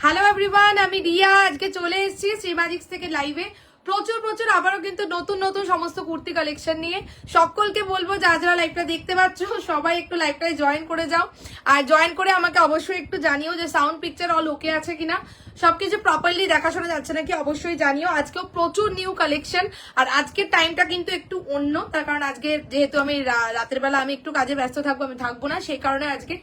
Hello everyone, আমি রিয়া। আজকে চলে এসেছি শ্রীমাজিক্স থেকে লাইভে প্রচুর আবারও কিন্তু নতুন নতুন সমস্ত কুর্তি কালেকশন নিয়ে। সকলকে বলবো যারা লাইভটা দেখতে পাচ্ছ সবাই একটু লাইভটায় জয়েন করে যাও, আর জয়েন করে আমাকে অবশ্যই একটু জানিও যে সাউন্ড পিকচার অল ওকে আছে কিনা, সবকিছু প্রপারলি দেখাশোনা যাচ্ছে নাকি অবশ্যই জানিও। আজকেও প্রচুর নিউ কালেকশন, আর আজকের টাইমটা কিন্তু একটু অন্য, তার কারণ আজকে যেহেতু আমি রাতের বেলা আমি একটু কাজে ব্যস্ত থাকবো, আমি থাকবো না, সেই কারণে আজকে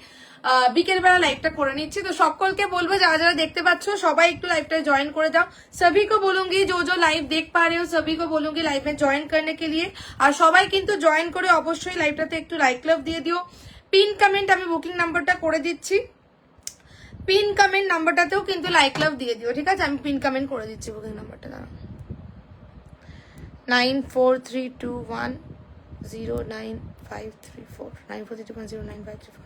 বিকেল বেলা লাইভটা করে নিচ্ছি। তো সকলকে বলবো যারা দেখতে পাচ্ছ সবাই একটু লাইভটা ज्वाइन করে যাও। सभी को बोलूंगी जो लाइव देख पा रहे हो सभी को बोलूंगी लाइव में ज्वाइन करने के लिए, আর সবাই কিন্তু জয়েন করে অবশ্যই লাইভটাতে একটু লাইক লাভ দিয়ে দিও। পিন কমেন্ট আমি বুকিং নাম্বারটা করে দিচ্ছি, পিন কমেন্ট নাম্বারটাতেও কিন্তু লাইক লাভ দিয়ে দিও, ঠিক আছে? আমি পিন কমেন্ট করে দিচ্ছি বুকিং নাম্বারটা, দাঁড়াও। 9432109534 9432109534।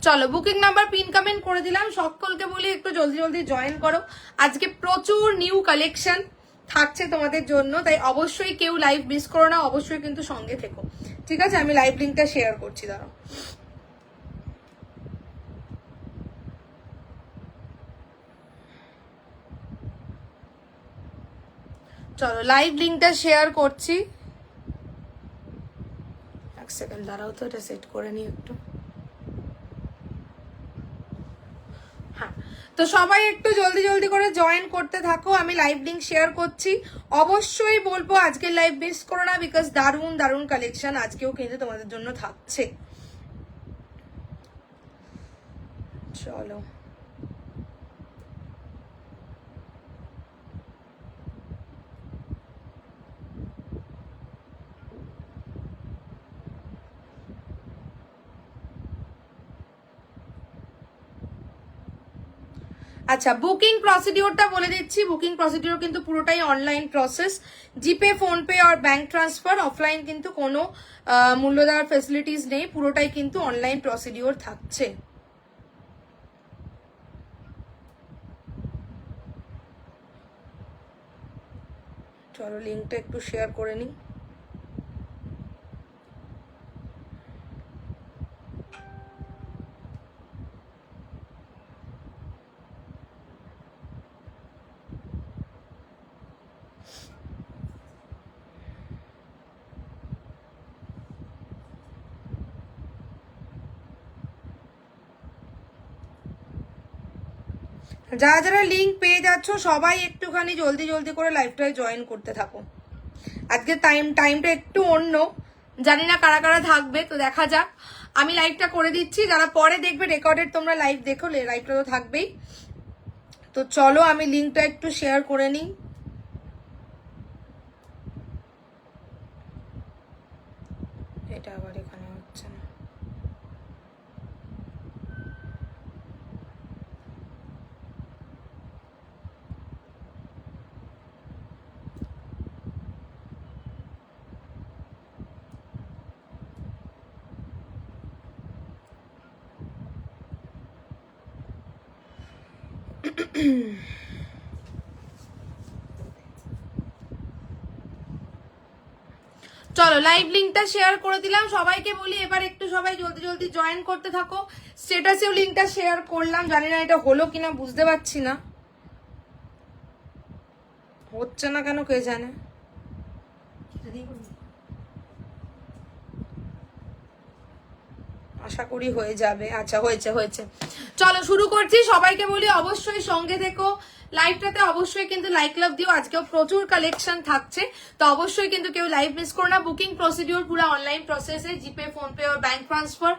চলো বুকিং নাম্বার পিন কমেন্ট করে দিলাম। সকলকে বলি একটু জলদি জয়েন করো, আজকে প্রচুর নিউ কালেকশন থাকছে তোমাদের জন্য, তাই অবশ্যই কেউ লাইভ মিস করো না, অবশ্যই কিন্তু সঙ্গে থেকো, ঠিক আছে? আমি লাইভ লিঙ্কটা শেয়ার করছি, দাঁড়াও। চলো লাইভ লিঙ্কটা শেয়ার করছি, এক সেকেন্ড দাঁড়াও, তো এটা সেট করে নিই একটু। হ্যাঁ, তো সবাই একটু জলদি করে জয়েন করতে থাকো, আমি লাইভ লিংক শেয়ার করছি। অবশ্যই বলবো আজকের লাইভ মিস করো না, বিকজ দারুণ কালেকশন আজকেও কিন্তু তোমাদের জন্য থাকছে। চলো আচ্ছা, বুকিং প্রসিডিওরটা বলে দিচ্ছি। বুকিং প্রসিডিওর কিন্তু পুরোটাই অনলাইন প্রসেস, জিপে, ফোনপে আর ব্যাংক ট্রান্সফার, অফলাইন কিন্তু কোনো মূল্য দেওয়ার ফেসিলিটিস নেই, পুরোটাই কিন্তু অনলাইন প্রসিডিওর থাকছে। চলো লিঙ্কটা একটু শেয়ার করে নিই। যারা লিঙ্ক পেয়ে যাচ্ছ সবাই একটুখানি জলদি করে লাইভটায় জয়েন করতে থাকো। আজকে টাইমটা একটু অন্য, জানি না কারা থাকবে, তো দেখা যাক। আমি লাইভটা করে দিচ্ছি, যারা পরে দেখবে রেকর্ডেড তোমরা লাইভ দেখো, লাইভটা তো থাকবেই। তো চলো আমি লিঙ্কটা একটু শেয়ার করে নিই। এটা আবার এখানে হচ্ছে না। চলো লাইভ লিঙ্কটা শেয়ার করে দিলাম, সবাইকে বলি এবার একটু সবাই জলদি জয়েন করতে থাকো। স্ট্যাটাসেও লিঙ্কটা শেয়ার করলাম, জানি না এটা হলো কিনা, বুঝতে পারছি না, হচ্ছে না কেন কে জানে। আশা করি হয়ে যাবে। আচ্ছা হয়েছে। চলো শুরু করছি, সবাইকে বলি অবশ্যই সঙ্গে থেকো, লাইভটাতে অবশ্যই কিন্তু লাইক লাভ দিও। আজকেও প্রচুর কালেকশন থাকছে, তো অবশ্যই কিন্তু কেউ লাইভ मिस करो ना। बुकिंग प्रोसीड्यूर पूरा ऑनलाइन प्रोसेस है, जीपे, फोन पे और बैंक ट्रांसफर,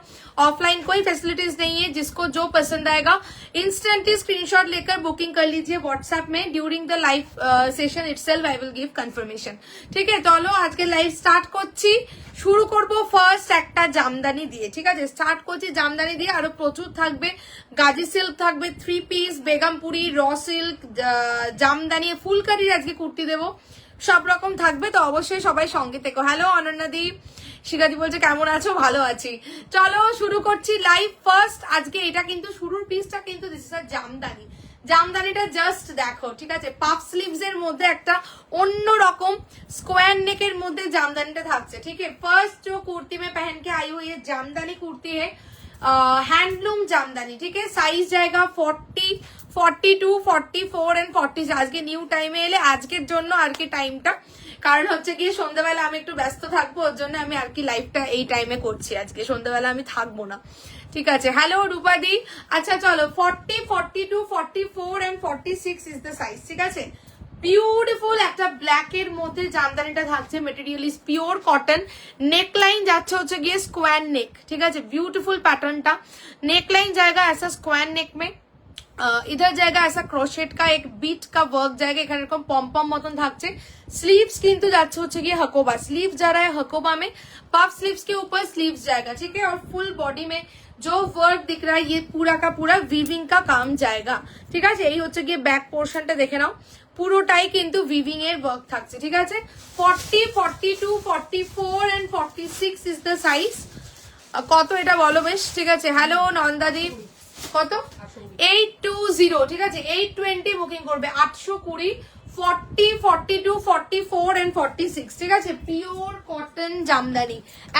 ऑफलाइन कोई फैसिलिटीज नहीं है। जिसको जो पसंद आएगा इंस्टेंटली स्क्रीनशॉट लेकर बुकिंग कर लीजिए व्हाट्सएप में। During the live session itself I will give confirmation, ठीक है? चलो আজকে লাইভ স্টার্ট করছি, শুরু করব ফার্স্ট একটা জামদানি দিয়ে, ঠিক আছে? স্টার্ট করছি জামদানি দিয়ে, আরো প্রচুর থাকবে। গাজি সিল্ক থাকবে, 3 piece, Begumpuri, raw silk, Jamdani, ফুলকারির আজকে কুর্তি দেবো, সব রকম থাকবে। তো অবশ্যই সবাই সঙ্গে থেকো। হ্যালো অনন্যাদি, শিখাদি বলছে কেমন আছো? ভালো আছি। চলো শুরু করছি লাইভ ফার্স্ট। আজকে এটা কিন্তু শুরুর পিসটা কিন্তু দিস ইজ আ জামদানি। জামদানিটা জাস্ট দেখো, ঠিক আছে? পাফ স্লিভস এর মধ্যে একটা অন্য রকম स्क्वायर नेक মধ্যে জামদানিটা থাকছে, ठीक है? फर्स्ट जो कुर्ती में पहन के आई हुई है जामदानी कुर्ती है, হ্যান্ডলুম জামদানি, ঠিক আছে। সাইজ জায়গা 40, 42, 44 এন্ড 40। আজকে নিউ টাইমে এলে আজকের জন্য আর কি টাইমটা, কারণ হচ্ছে কি সন্ধ্যাবেলা আমি একটু ব্যস্ত থাকবো, ওর জন্য আমি আর কি লাইভটা এই টাইমে করছি। আজকে সন্ধ্যাবেলা আমি থাকবো না, ঠিক আছে। হ্যালো রূপাদি। আচ্ছা চলো 40, 42, 44 এন্ড 46 ইজ দ্য সাইজ, ঠিক আছে। বিউটিফুল একটা ব্ল্যাক এর মধ্যে জামদানিটা থাকছে, material is pure cotton. Neck line যাচ্ছে হচ্ছে গিয়ে স্কোয়ার নেক, ঠিক আছে। ब्यूटीफुल पैटर्नটা, नेक लाइन जाएगा ऐसा स्क्वायर नेक में, इधर जाएगा ऐसा क्रोशेट का एक बीट का वर्क जाएगा, এখানে এরকম পম্পম মতন থাকছে। स्लीव्स কিন্তু যাচ্ছে হচ্ছে গিয়ে हकोबा, स्लीव जा रहा है हकोबा में, पफ स्लीव्स के ऊपर स्लीव्स जाएगा, ठीक है। और फुल बॉडी में जो वर्क दिख रहा है ये पूरा का पूरा वीविंग का काम जाएगा, ঠিক আছে। এই হচ্ছে গিয়ে ব্যাক পোর্শনটা দেখে নাও, পুরোটাই কিন্তু উইভিং এর ওয়ার্ক থাকছে, ঠিক আছে। 40, 42, 44 এন্ড 46 ইজ দ্য সাইজ। কত এটা বলো বেশ, ঠিক আছে। হ্যালো নন্দাদি, কত? 820, ঠিক আছে। 820 বুকিং করবে, 820, 40, 42, 44 এন্ড 46, ঠিক আছে। পিওর কটন জামদানি,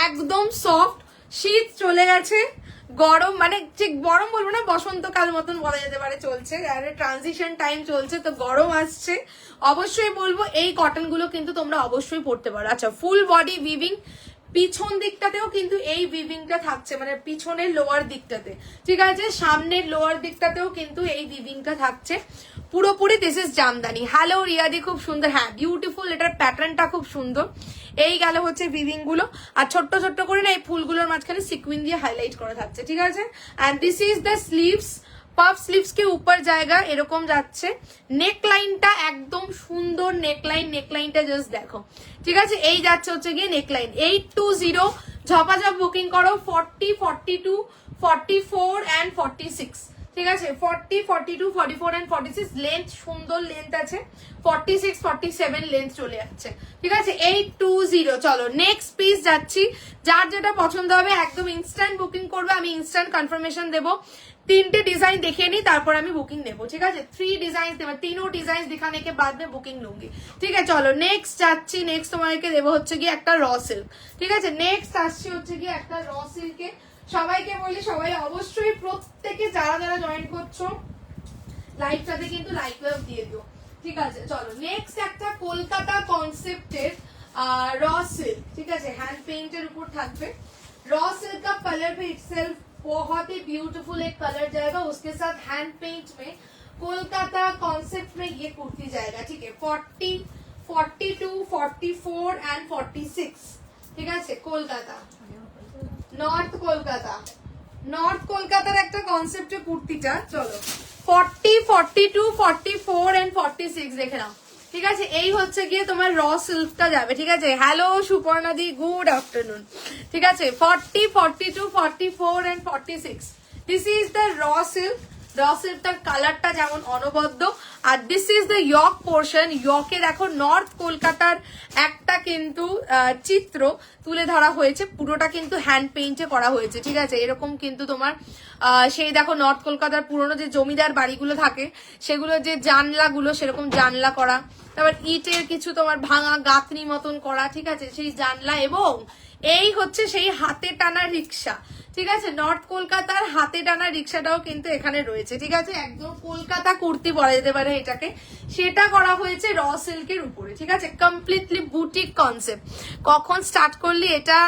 একদম সফট। শীত চলে গেছে, গরম মানে ঠিক গরম বলবো না, বসন্তকাল মতন বলা যেতে পারে চলছে, আর ট্রানজিশন টাইম চলছে, তো গরম আসছে। অবশ্যই বলবো এই কটন গুলো কিন্তু তোমরা অবশ্যই পড়তে পারো। আচ্ছা ফুল বডি উইভিং, পিছন দিকটাতেও কিন্তু এই উইভিংটা থাকছে, মানে পিছনের লোয়ার দিকটাতে, ঠিক আছে। সামনের লোয়ার দিকটাতেও কিন্তু এই উইভিংটা থাকছে পুরোপুরি। This is Jamdani. হ্যালো রিয়াদি, খুব সুন্দর, হ্যাঁ বিউটিফুল, এটার প্যাটার্নটা খুব সুন্দর। এই গেল হচ্ছে উইভিং গুলো, আর ছোট্ট ছোট্ট করে না এই ফুলগুলোর মাঝখানে সিকুইন দিয়ে হাইলাইট করা থাকছে, ঠিক আছে। And this is the sleeves, puff sleeves কে উপর জায়গা এরকম যাচ্ছে। নেক লাইনটা একদম সুন্দর নেক লাইন, নেক লাইনটা জাস্ট দেখো, ঠিক আছে। এই যাচ্ছে হচ্ছে গিয়ে নেক লাইন। 820 ঝপাঝপ বুকিং করো। 40, 42, 44 এন্ড 46, ঠিক আছে। 40, 42, 44 এন্ড 46 লেন্থ, সুন্দর লেন্থ আছে। 46, 47 লেন্থ চলে যাচ্ছে, ঠিক আছে। 820। চলো নেক্সট পিস যাচ্ছি। যার যেটা পছন্দ হবে একদম ইনস্ট্যান্ট বুকিং করবে, আমি ইনস্ট্যান্ট কনফার্মেশন দেবো। 3 डिजाइन देखे नहीं, তারপর আমি বুকিং নেবো, ঠিক আছে। 3 डिजाइन দেবো, तीनों डिजाइन दिखाने के बाद में बुकिंग लूंगी, ঠিক আছে। চলো নেক্সট যাচ্ছি। নেক্সট তোমাদেরকে দেবো হচ্ছে গিয়ে একটা র সিল্ক, ঠিক আছে। নেক্সট আসছি হচ্ছে গিয়ে একটা র সিল্কে। সবাইকে বলি সবাই অবশ্যই প্রত্যেকে যারা যারা জয়েন করছো লাইভটাতে কিন্তু লাইক লাভ দিয়ে দিও, ঠিক আছে। চলো নেক্সট একটা কলকাতা কনসেপ্টের র সিল্ক, ঠিক আছে। হ্যান্ড পেইন্টের উপর থাকবে। র সিল্ক का कलर भी itself बहुत ही ब्यूटीफुल एक कलर जाएगा, उसके साथ हैंड पेंट में कोलकाता कॉन्सेप्ट में ये कुर्ती जाएगा, ठीक है। 40, 42, 44 एंड 46, ठीक है। कोलकाता नॉर्थ कोलकाता, नॉर्थ कोलकातार একটা কনসেপ্টে কুর্তিটা। চলো 40, 42, 44 এন্ড 46 দেখে নাও, ঠিক আছে। এই হচ্ছে গিয়ে তোমার র সিল্কটা যাবে, ঠিক আছে। হ্যালো সুপর্ণাদি, গুড আফটারনুন, ঠিক আছে। 40, 42, 44 and 46, this is the raw silk. Raw সিল্কটার কালারটা যেমন অনবদ্য, আর this is the yoke portion. ইয়কে দেখো নর্থ কলকাতার একটা কিন্তু চিত্র তুলে ধরা হয়েছে, পুরোটা কিন্তু হ্যান্ড পেইন্টে করা হয়েছে, ঠিক আছে। এরকম কিন্তু তোমার সেই দেখো নর্থ কলকাতার পুরোনো যে জমিদার বাড়িগুলো থাকে সেগুলো যে জানলাগুলো সেরকম জানলা করা, তারপর ইটের কিছু তোমার ভাঙা গাঁথনি মতন করা, ঠিক আছে, সেই জানলা। এবং এই হচ্ছে সেই হাতে টানা রিক্সা, ঠিক আছে। নর্থ কলকাতার হাতে টানা রিক্সাটাও কিন্তু এখানে রয়েছে, ঠিক আছে। একদম কলকাতা কুর্তি বলা যেতে পারে এটাকে, সেটা করা হয়েছে র সিল্কের উপরে, ঠিক আছে। Completely boutique concept. কখন স্টার্ট করলি এটা?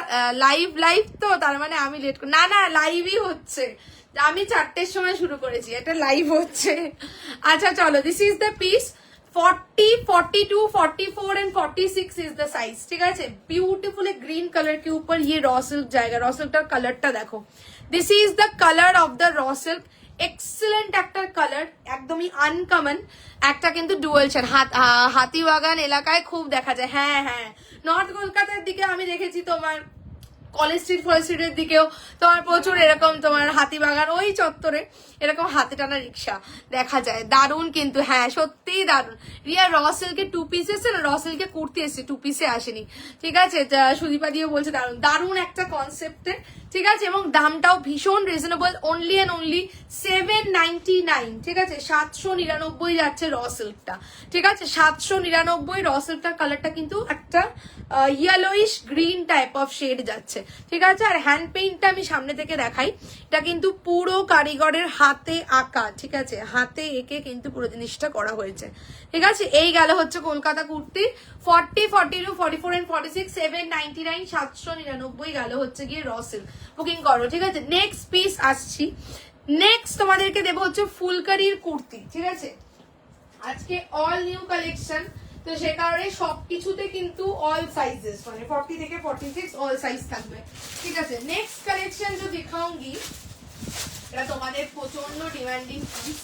লাইভ তো তার মানে আমি লেট, না না লাইভই হচ্ছে, আমি 4টের সময় শুরু করেছি, এটা লাইভ হচ্ছে। আচ্ছা চলো this is the piece. 40, 42, 44 and 46 is the size, ठीक है। ब्यूटीफुल एक ग्रीन कलर के ऊपर ये रॉ सिल्क जाएगा। रॉ सिल्क कलरটা দেখো, this is the colour of the raw silk. Excellent একটা কালার, একদমই আনকমন একটা কিন্তু ডুয়াল শেড। হাতিবাগান এলাকায় খুব দেখা যায়, হ্যাঁ হ্যাঁ। নর্থ কলকাতার দিকে আমি দেখেছি তোমার কলেজ স্ট্রিট ফরেস্ট স্ট্রিটের দিকেও তোমার প্রচুর এরকম তোমার হাতিবাগান ওই চত্বরে এরকম হাতে টানা রিক্সা দেখা যায়। দারুণ কিন্তু, হ্যাঁ সত্যিই দারুণ। রিয়া র সিল্কে 2 পিস এসছে না, র সিল্কে কুর্তি এসছে, 2 পিসে আসেনি, ঠিক আছে। সুদীপা দিয়ে বলছে দারুণ, দারুণ একটা কনসেপ্টে ঠিক আছে, এবং দামটাও ভীষণ রিজনেবল, অনলি অ্যান্ড অনলি 799, ঠিক আছে, 799 যাচ্ছে র সিল্কটা, ঠিক আছে, 799 র সিল্কটার কালারটা কিন্তু একটা yellowish green type of shade যাচ্ছে, ঠিক আছে। আর হ্যান্ড পেইন্টটা আমি সামনে থেকে দেখাই, এটা কিন্তু পুরো কারিগরের হাতে আঁকা, ঠিক আছে, হাতে এঁকে কিন্তু পুরো জিনিসটা করা হয়েছে, ঠিক আছে। এই গেল হচ্ছে কলকাতা কুর্তি 40, 42, 44 and 46, 799, 799 গেল হচ্ছে গিয়ে র সিল্ক, বুকিং করো, ঠিক আছে। নেক্সট পিস আসছি, নেক্সট তোমাদেরকে দেবো হচ্ছে ফুলকারির কুর্তি, ঠিক আছে, আজকে অল নিউ কালেকশন, তো সে কারণে সবকিছুতে কিন্তু অল সাইজেস, মানে 40 থেকে 46 অল সাইজ থাকবে, ঠিক আছে। নেক্সট কালেকশন जो दिखाऊंगी এটা তোমাদের প্রচন্ড ডিমান্ডিং পিস,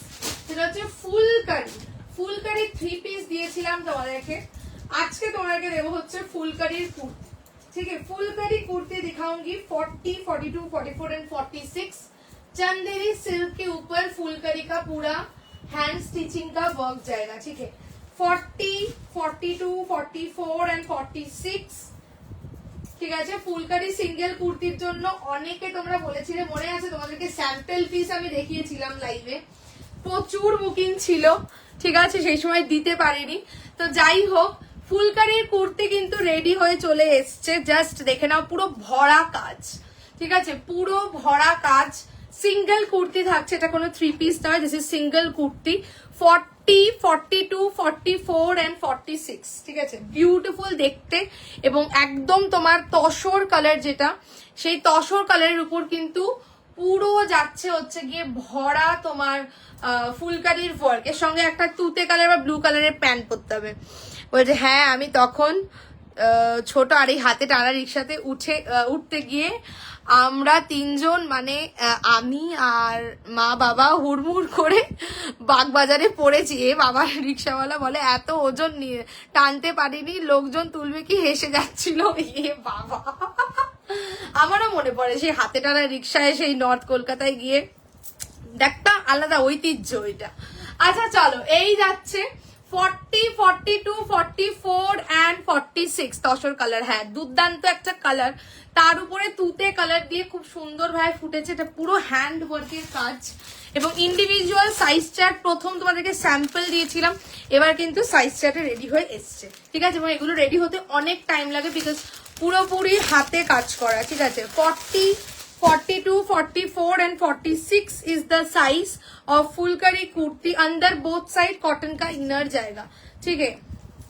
সেটা হচ্ছে ফুলকারি। ফুলকারি 3 পিস দিয়েছিলাম তোমাদেরকে, আজকে তোমাদেরকে দেবো হচ্ছে ফুলকারির কুর্তি, ठीक है। फुलकारी कुर्ती दिखाऊंगी 40, 42, 44 एंड 46, चंदेरी सिल्क के ऊपर फुलकारी का पूरा हैंड स्टिचिंग का वर्क जाएगा, ठीक है। 40, 42, 44 एंड 46, ঠিক আছে। ফুলকারি সিঙ্গেল কুর্তির জন্য অনেকে তোমরা বলেছিলে, মনে আছে তোমাদেরকে স্যাম্পল পিস আমি দেখিয়েছিলাম লাইভে, প্রচুর বুকিং ছিল, ঠিক আছে, সেই সময় দিতে পারিনি। তো যাই হোক, ফুলকারির কুর্তি কিন্তু রেডি হয়ে চলে এসছে, জাস্ট দেখে নাও, পুরো ভরা কাজ, ঠিক আছে, পুরো ভরা কাজ, সিঙ্গেল কুর্তি থাকছে, এটা কোনো 3 পিস নয়, this is single kurti, 40, 42, 44 and 46, ঠিক আছে, বিউটিফুল দেখতে, এবং একদম তোমার তসর কালার, যেটা সেই তসর কালারের উপর কিন্তু পুরো যাচ্ছে হচ্ছে গিয়ে ভরা তোমার ফুলকারির ওয়ার্ক, এর সঙ্গে একটা তুতে কালার বা ব্লু কালারের প্যান্ট পরতে হবে। বলছে হ্যাঁ, আমি তখন ছোট আর এই হাতে টানা রিক্সাতে উঠতে গিয়ে আমরা 3 জন, মানে আমি আর মা বাবা হুড়মুড় করে বাগবাজারে পড়েছি। এ বাবা, রিক্সাওয়ালা বলে এত ওজন নিয়ে টানতে পারিনি, লোকজন তুলবে কি, হেসে যাচ্ছিল। এ বাবা, আমারও মনে পড়ে সেই হাতে টানা রিক্সায় সেই নর্থ কলকাতায় গিয়ে, একটা আলাদা ঐতিহ্য এটা। আচ্ছা চলো, এই যাচ্ছে 40, 42, 44 and 46 তসর কালার, হ্যাঁ দুর্দান্ত একটা কালার, তার উপরে তুতে কালার দিয়ে খুব সুন্দর ভাবে ফুটেছে, এটা পুরো হ্যান্ড ওয়ার্কের কাজ, এবং ইন্ডিভিজুয়াল সাইজ চার্ট প্রথম তোমাদেরকে স্যাম্পল দিয়েছিলাম, এবার কিন্তু সাইজ চার্টে রেডি হয়ে এসছে, ঠিক আছে, এবং এগুলো রেডি হতে অনেক টাইম লাগে, বিকজ পুরোপুরি হাতে কাজ করা, ঠিক আছে। 40, 42, 44 and 46 is the size of Phulkari kurti, अंदर बोथ साइड कॉटन का इनर जाएगा, ठीक है,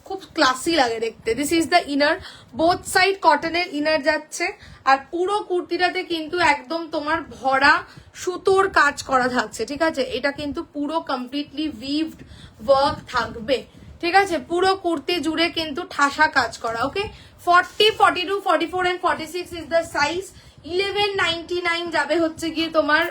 খুব ক্লাসি লাগে দেখতে। This is the inner, both side কটনের ইনার যাচ্ছে, আর পুরো কুর্তিটাতে কিন্তু একদম তোমার ভরা সুতোর কাজ করা থাকছে, ঠিক আছে, এটা কিন্তু পুরো কমপ্লিটলি উইভড ওয়ার্ক থাকবে, ঠিক আছে, পুরো কুর্তি জুড়ে কিন্তু ঠাসা কাজ করা, ওকে। 40, 42, 44 and 46 ইজ দ্য সাইজ, 1199 যাবে হচ্ছে গিয়ে তোমার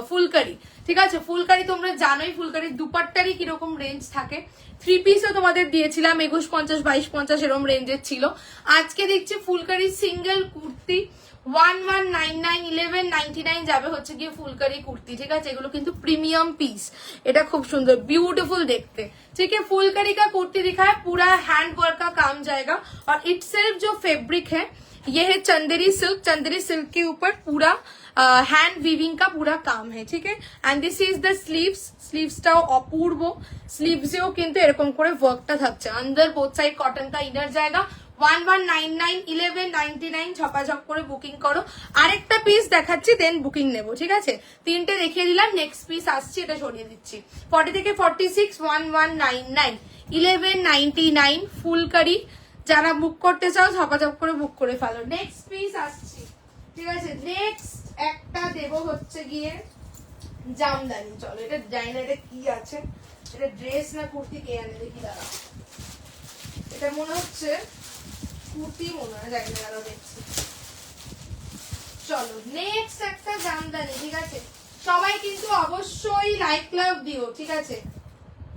ফুলকারি, ঠিক আছে। ফুলকারি তোমরা জানোই, ফুলকারির দুপাট্টারই কিরকম রেঞ্জ থাকে, 3 পিসও তোমাদের দিয়েছিলাম 2150, 2250 এরকম রেঞ্জের ছিল। আজকে দেখছি ফুলকারি সিঙ্গেল কুর্তি 1199, 1199 যাবে হচ্ছে গিয়ে ফুলকারি কুর্তি, ঠিক আছে, এগুলো কিন্তু প্রিমিয়াম পিস, এটা খুব সুন্দর বিউটিফুल देखते, ठीक है। फुलकारी का कुर्ती दिखा है, पूरा हैंड वर्क का काम जाएगा, और इटसेल्फ जो फैब्रिक है ये है चंदेरी सिल्क, चंदेरी सिल्क के ऊपर पूरा हैंड वीविंग का पूरा काम है, ठीक है। And this is the sleeves, स्लीव्सটাও অপূর্ব, স্লিভসেও কিন্তু এরকম করে ওয়ার্কটা থাকছে, अंदर बोथ साइड कॉटन का इनर जाएगा, 1199, 1199 ঝপাঝপ করে বুকিং করো। আরেকটা পিস দেখাচ্ছি, দেন বুকিং নেবো, ঠিক আছে, 3টে দেখিয়ে দিলাম, নেক্সট পিস আসছে, এটা সরিয়ে দিচ্ছি। 40 থেকে 46, 1199, 1199 ফুলকারি, যারা বুক করতে চাও ঝপাঝপ করে বুক করে ফেলো। নেক্সট পিস আসছি, ঠিক আছে, নেক্সট একটা দেবো হচ্ছে গিয়ে জামদানি। চলো, এটা জানি এটা কি আছে, এটা ড্রেস না কুর্তি, কে আনে দেখি, দাঁড়া, এটা মনে হচ্ছে কুর্তি, মনে হয়, জানি না, আরো দেখছি। চলো নেক্সট একটা জামদানি, ঠিক আছে, সবাই কিন্তু অবশ্যই লাইক লাভ দিও, ঠিক আছে।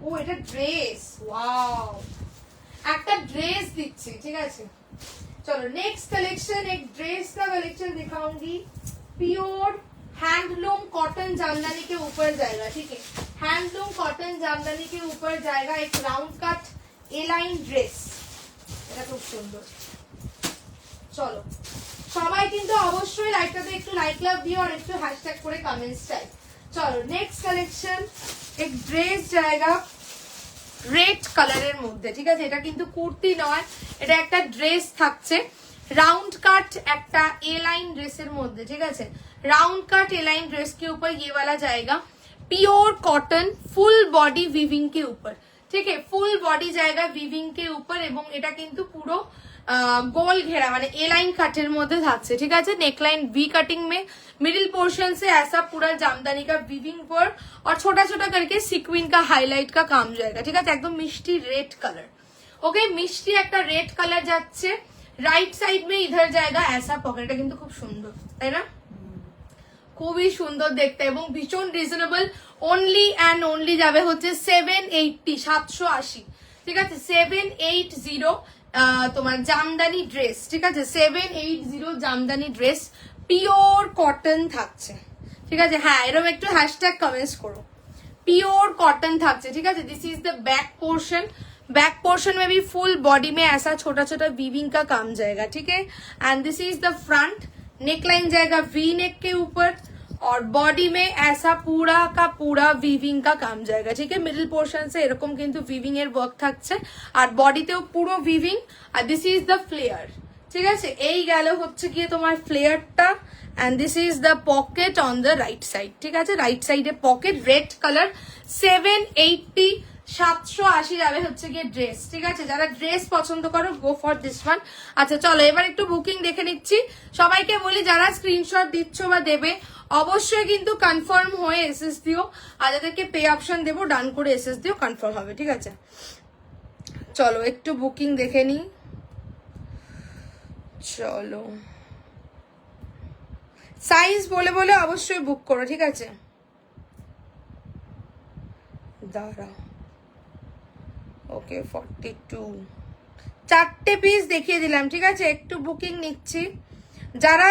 ও এটা ড্রেস, ওয়াও, একটা ড্রেস দিচ্ছি, ঠিক আছে। चलो नेक्स्ट कलेक्शन, एक ड्रेस का कलेक्शन दिखाऊंगी, प्योर हैंडलूम कॉटन जामदानी के ऊपर जाएगा, ठीक है, हैंडलूम कॉटन जामदानी के ऊपर जाएगा एक राउंड कट ए लाइन ड्रेस, এটা খুব সুন্দর। চলো সবাই কিন্তু অবশ্যই লাইকটাতে একটু লাইক লাভ দিও আর একটু হ্যাশট্যাগ করে কমেন্টস চাই। চলো নেক্সট কালেকশন, এক ড্রেস জায়গা রেড কালারের মধ্যে, ঠিক আছে? এটা কিন্তু কুর্তি নয়, এটা একটা ড্রেস থাকছে, राउंड कट एक ए लाइन ड्रेसर मध्य, ठीक है? राउंड कट ए लाइन ड्रेस के ऊपर ये वाला जाएगा pure cotton full body viewing के ऊपर, ठीक है? फुल बॉडी जाएगा विविंग के ऊपर एवं এটা কিন্তু পুরো गोल घेरा माने ए लाइन कटर मध्य থাকছে, ठीक है? नेक लाइन वी कटिंग में मिडिल पोर्शन से ऐसा पूरा जामदानी का विविंग वर्क और छोटा छोटा करके सीक्वेंस का हाईलाइट का काम जाएगा, ठीक है? एकदम मिष्टी रेड कलर, ओके? मिष्टी एक रेड कलर যাচ্ছে। राइट साइड में इधर जाएगा ऐसा पॉकेट, কিন্তু খুব সুন্দর তাই না? খুবই সুন্দর দেখতে এবং ভীষণ রিজনেবল। অনলি এন্ড অনলি যাবে হচ্ছে 780 780, ঠিক আছে? 780 তোমার জামদানি ড্রেস, ঠিক আছে? 780 জামদানি ড্রেস পিওর কটন থাকছে, ঠিক আছে? হ্যাঁ, এরকম একটু হ্যাশট্যাগ কমেন্টস করো, পিওর कॉटन থাকছে, ঠিক আছে? This is the back portion, back portion में भी फुल बॉडी में ऐसा छोटा छोटा वीविंग का काम जाएगा, ठीक है? And this is the front, neck line जाएगा वी नेक के ऊपर और बॉडी में ऐसा पूरा का पूरा वीविंग का काम जाएगा, ठीक है? मिडिल पोर्शन से এরকম কিন্তু वीविंग এর ওয়ার্ক থাকছে আর বডিতেও পুরো वीविंग। আর দিস ইজ দ্য ফ্লেয়ার, ঠিক আছে? এই গেল হচ্ছে কি তোমার ফ্লেয়ারটা। and this is the pocket on the right side, ঠিক আছে? রাইট সাইডে পকেট, রেড কালার, 780 780 যাবে হচ্ছে গিয়ে ড্রেস, ঠিক আছে? যারা ড্রেস পছন্দ করো গো ফর দিস ওয়ান। আচ্ছা চলো এবার একটু বুকিং দেখে নিচ্ছি। সবাইকে বলি যারা স্ক্রিনশট দিচ্ছ বা দেবে অবশ্যই কিন্তু কনফার্ম হয়ে এসএস দিও, আর যাদেরকে পে অপশন দেবো ডান করে এসএস দিও, কনফার্ম হবে, ঠিক আছে? চলো একটু বুকিং দেখে নি। চলো সাইজ বলে বলে অবশ্যই বুক করো, ঠিক আছে? দাঁড়াও, ওকে 42 চারটে পিস দেখিয়ে দিলাম, ঠিক আছে? একটু বুকিং নিচ্ছি। যারা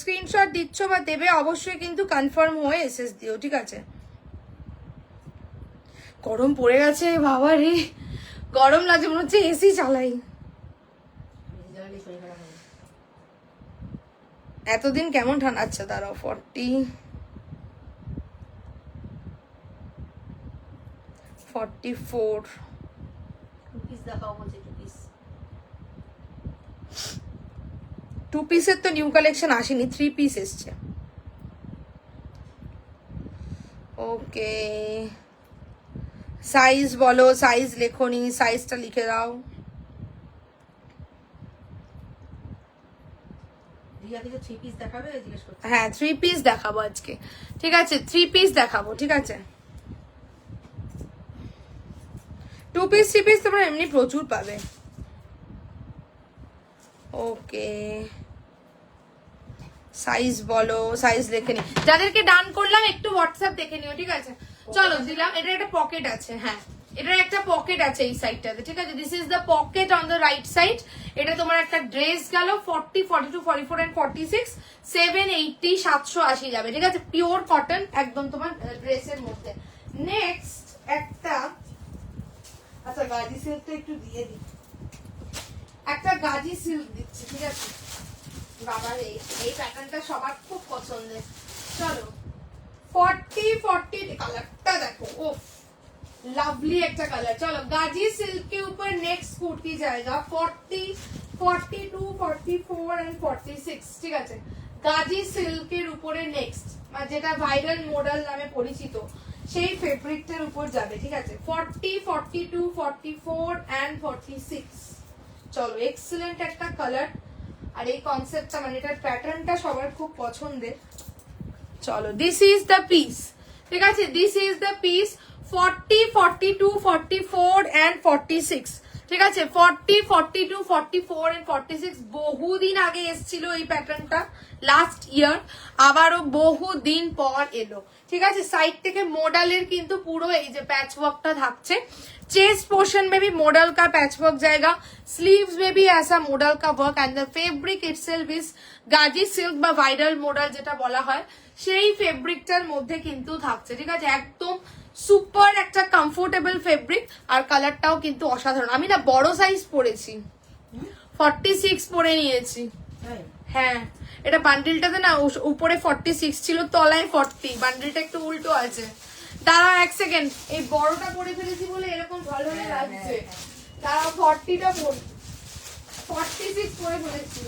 স্ক্রিনশট দিচ্ছ বা দেবে অবশ্যই কিন্তু কনফার্ম হয়ে এসএস দিও, ঠিক আছে? গরম পড়ে গেছে বাবা রে, গরম লাগছে, মনে হচ্ছে এসি চালাই। এতদিন কেমন ঠান্ডা, আচ্ছা দাঁড়াও 44 টু পিসের তো নিউ কালেকশন আসেনি, 3 পিস এসছে। ওকে সাইজ বলো, সাইজ লেখোনি, সাইজটা লিখে দাও। হ্যাঁ 3 পিস দেখাবো আজকে, ঠিক আছে? 3 পিস দেখাবো, ঠিক আছে? 2 পিস 3 পিস তোমরা এমনি প্রচুর পাবে। ওকে সাইজ বলো, সাইজ লিখে নি। যাদেরকে ডান করলাম একটু হোয়াটসঅ্যাপ দেখে নিও, ঠিক আছে? চলো দিলাম। এটা একটা পকেট আছে, হ্যাঁ এটার একটা পকেট আছে এই সাইডটাতে, ঠিক আছে? This is the pocket on the right side. এটা তোমার একটা ড্রেস গেল 40 42 44 এন্ড 46 780 780 যাবে, ঠিক আছে? পিওর কটন একদম তোমার ড্রেসের মধ্যে। নেক্সট একটা, আচ্ছা গাজি সিল্কটা একটু দিয়ে দিই, একটা গাজি সিল্ক দিচ্ছি, ঠিক আছে? বাবা এই প্যাটার্নটা সবার খুব পছন্দের। চলো 40 কালারটা দেখো, ওফ लवली एक कलर। चलो गाजी सिल्क के ऊपर नेक्स्ट कुर्ती जाएगा 40 42 44 एंड 46, ठीक है? गाजी सिल्केर উপরে नेक्स्ट যেটা ভাইরাল মডেল নামে পরিচিত সেই ফেব্রিকটার উপর যাবে, ঠিক আছে? 40 42 44 এন্ড 46। চলো এক্সেলেন্ট একটা কালার আর এই কনসেপ্টটা মানে এটার প্যাটার্নটা সবার খুব পছন্দের। চলো দিস ইজ দ্য পিস, ঠিক আছে? This is the piece 40 42 44 and 46, ঠিক আছে? 40 42 44 and 46 বহুদিন আগে এসেছিল এই প্যাটার্নটা, লাস্ট ইয়ার, আবারও বহুদিন পর এলো, ঠিক আছে? সাইড থেকে মডেলের কিন্তু পুরো এই যে প্যাচ ওয়ার্কটা থাকছে। चेस्ट पोर्शन में भी मॉडल का पैच वर्क जाएगा, स्लीव्स में भी ऐसा मॉडल का work and the fabric itself is Ghazi silk বা ভাইরাল মডেল যেটা বলা হয় সেই ফেব্রিকটার মধ্যে কিন্তু থাকছে, ঠিক আছে? একদম সুপার একটা কমফোর্টেবল ফেব্রিক আর কালারটাও কিন্তু অসাধারণ। আমি না বড় সাইজ পরেছি, 46 পরে নিয়েছি, হ্যাঁ এটা বান্ডিলটাতে না উপরে 46 ছিল, তলায় 40, বান্ডিলটা একটু উল্টো আছে। দাঁড়াও এক সেকেন্ড, এই বড়টা পরে ফেলেছি বলে এরকম ভালো ভালো লাগছে। দাঁড়াও 40টা পরি, 46 পরে ফেলেছি।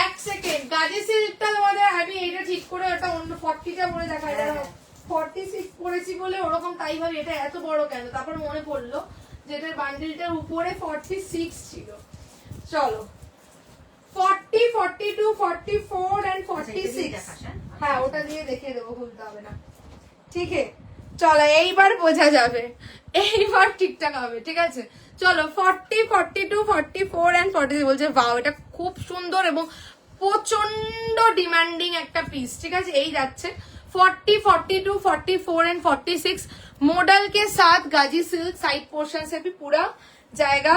এক সেকেন্ড, গাজি সিল্কটা তোমাদের আমি এটা ঠিক করে ওটা অন্য 40টা পরে দেখাই। দাঁড়াও 46 পরেছি বলে ওরকম তাই ভাবি এটা এত বড় কেন, তারপর মনে পড়লো যে এটার বান্ডিলটার উপরে 46 ছিল। চলো 40, 42, 44 and 46। হ্যাঁ ওটা দিয়ে দেখিয়ে দেবো, ভুলতে হবে না। ঠিক আছে চলো এইবার বোঝা যাবে, এইবার ঠিকঠাক হবে। ঠিক আছে চলো 40, 42, 44 and 46 বলছে। বাও এটা খুব সুন্দর এবং প্রচন্ড ডিমান্ডিং একটা পিস। ঠিক আছে এই যাচ্ছে 40, 42, 44 and 46 मॉडल के साथ गाजी सिल्क साइड पोर्शन से भी पूरा जाएगा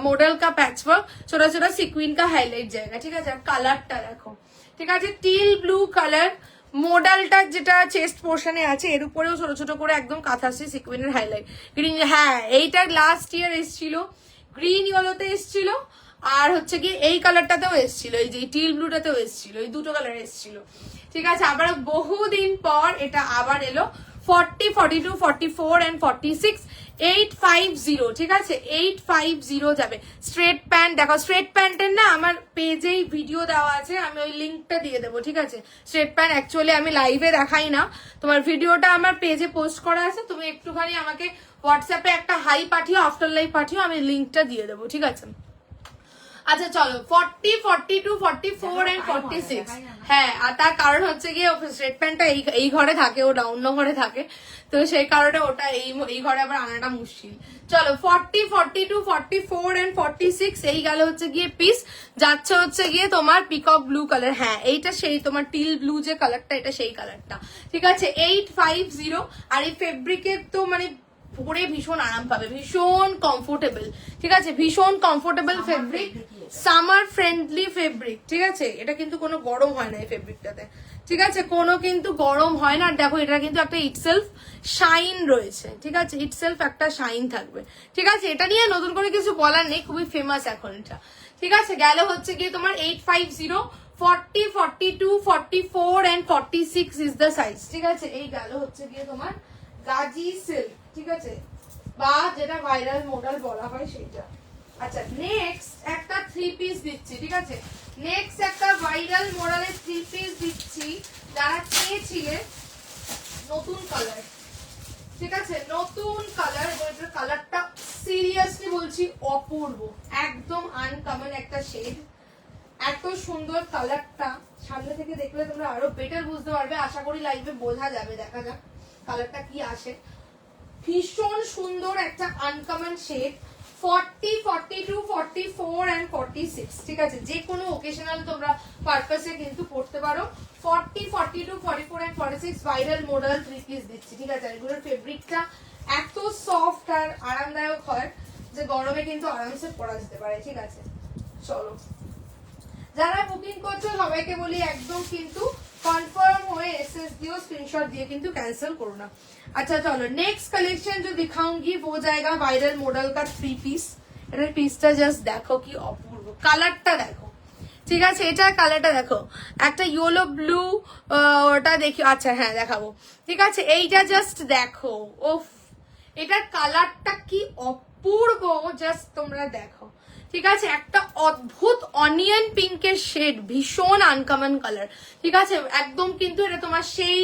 मॉडल का पैचवर्क, छोटा छोटा सिक्विन का हाईलाइट जाएगा। ठीक है কালারটা দেখো, ঠিক আছে টিল ব্লু কালার। মডেলটা যেটা চেস্ট পোর্শনে আছে এর উপরেও ছোট ছোট করে একদম কাঁথাসি সিকুইনের হাইলাইট গ্রিন। হ্যাঁ এইটা লাস্ট ইয়ার এসেছিল, গ্রিন ইয়েলোতে এসেছিল, আর হচ্ছে কি এই কালারটাতেও এসেছিল, এই যে টিল ব্লুটাতেও এসেছিল, এই দুটো কালার এসেছিল। ঠিক আছে আবার বহুদিন পর এটা আবার এলো 40, 42, 44 and 46 850। ঠিক আছে 850 যাবে। স্ট্রেট প্যান্ট দেখো, স্ট্রেট প্যান্টের না আমার পেজেই ভিডিও দেওয়া আছে, আমি ওই লিঙ্কটা দিয়ে দেবো। ঠিক আছে স্ট্রেট প্যান্ট অ্যাকচুয়ালি আমি লাইভে দেখাই না, তোমার ভিডিওটা আমার পেজে পোস্ট করা আছে, তুমি একটুখানি আমাকে হোয়াটসঅ্যাপে একটা হাই পাঠিও, আফটার লাইভ পাঠিও, আমি লিঙ্কটা দিয়ে দেবো। ঠিক আছে আচ্ছা চলো 40, 42, 44 and 46। হ্যাঁ আর তার কারণ হচ্ছে গিয়ে স্ট্রেট প্যান্টটা এই ঘরে থাকে, ওটা অন্য ঘরে থাকে, তো সেই কারণে ওটা এই ঘরে আবার আনাটা মুশকিল। চলো 40, 42, 44 and 46 এই গেল হচ্ছে গিয়ে পিস। যাচ্ছে হচ্ছে গিয়ে তোমার পিকক ব্লু কালার। হ্যাঁ এইটা সেই তোমার টিল ব্লু যে কালারটা, এটা সেই কালারটা। ঠিক আছে 850। আর এই ফেব্রিকের তো মানে পরে ভীষণ আরাম পাবে, ভীষণ কমফোর্টেবল। ঠিক আছে ভীষণ comfortable fabric, summer friendly fabric. ঠিক আছে এটা কিন্তু কোনো গরম হয় না এই ফেব্রিকটাতে। ঠিক আছে কোনো কিন্তু গরম হয় না। দেখো এটা কিন্তু একটা ইটসেলফ শাইন রয়েছে। ঠিক আছে ইটসেলফ একটা শাইন থাকবে। ঠিক আছে এটা নিয়ে নতুন করে কিছু বলার নেই, খুবই ফেমাস এখন এটা। ঠিক আছে গেল হচ্ছে গিয়ে তোমার 850, 40, 42, 44 and 46 ইজ দ্য সাইজ। ঠিক আছে এই গেল হচ্ছে গিয়ে তোমার গাজি সিল্ক। ঠিক আছে বা যেটা ভাইরাল মডেল বলা হয় সেটা। আচ্ছা নেক্সট একটা 3 পিস দিচ্ছি। ঠিক আছে নেক্সট একটা ভাইরাল মডেলের 3 পিস দিচ্ছি, যারা চেয়েছিলে নতুন কালার। ঠিক আছে নতুন কালার, এটার কালারটা সিরিয়াসলি বলছি অপূর্ব, একদম আনকমন একটা শেড। এত সুন্দর কালারটা, সামনে থেকে দেখলে তোমরা আরো বেটার বুঝতে পারবে, আশা করি লাইভে বোঝা যাবে। দেখা যাক কালারটা কি আসে। ভীষণ সুন্দর একটা আনকমন শেড। 40, 42, 44 and 46। ঠিক আছে যে কোনো ওকেশনাল তোমরা পারপাসে কিন্তু পড়তে পারো। 40, 42, 44 and 46 ভাইরাল মডেল 3 পিস দিচ্ছি। ঠিক আছে এগুলোর ফেব্রিকটা এত সফট আর আরামদায়ক হয় যে গরমে কিন্তু আরামসে পরা যেতে পারে। ঠিক আছে চলো যারা বুকিং করছো সবাইকে বলি একদম কিন্তু কনফার্ম হয়ে एसएस दियो, स्क्रीनशॉट दिए किंतु कैंसिल करो ना। अच्छा चलो नेक्स्ट कलेक्शन जो दिखाऊंगी वो जाएगा वायरल मॉडल का 3 পিস। এটার পিসটা জাস্ট দেখো কি অপূর্ব, কালারটা দেখো। ঠিক আছে এটা কালারটা দেখো, একটা ইয়েলো ব্লু, ওটা দেখি আচ্ছা হ্যাঁ দেখাবো। ঠিক আছে এইটা জাস্ট দেখো, ওফ এটার কালারটা কি অপূর্ব, জাস্ট তোমরা দেখো। ঠিক আছে একটা অদ্ভুত অনিয়ন পিঙ্কের শেড, ভীষণ আনকমন কালার। ঠিক আছে একদম কিন্তু এটা তোমার সেই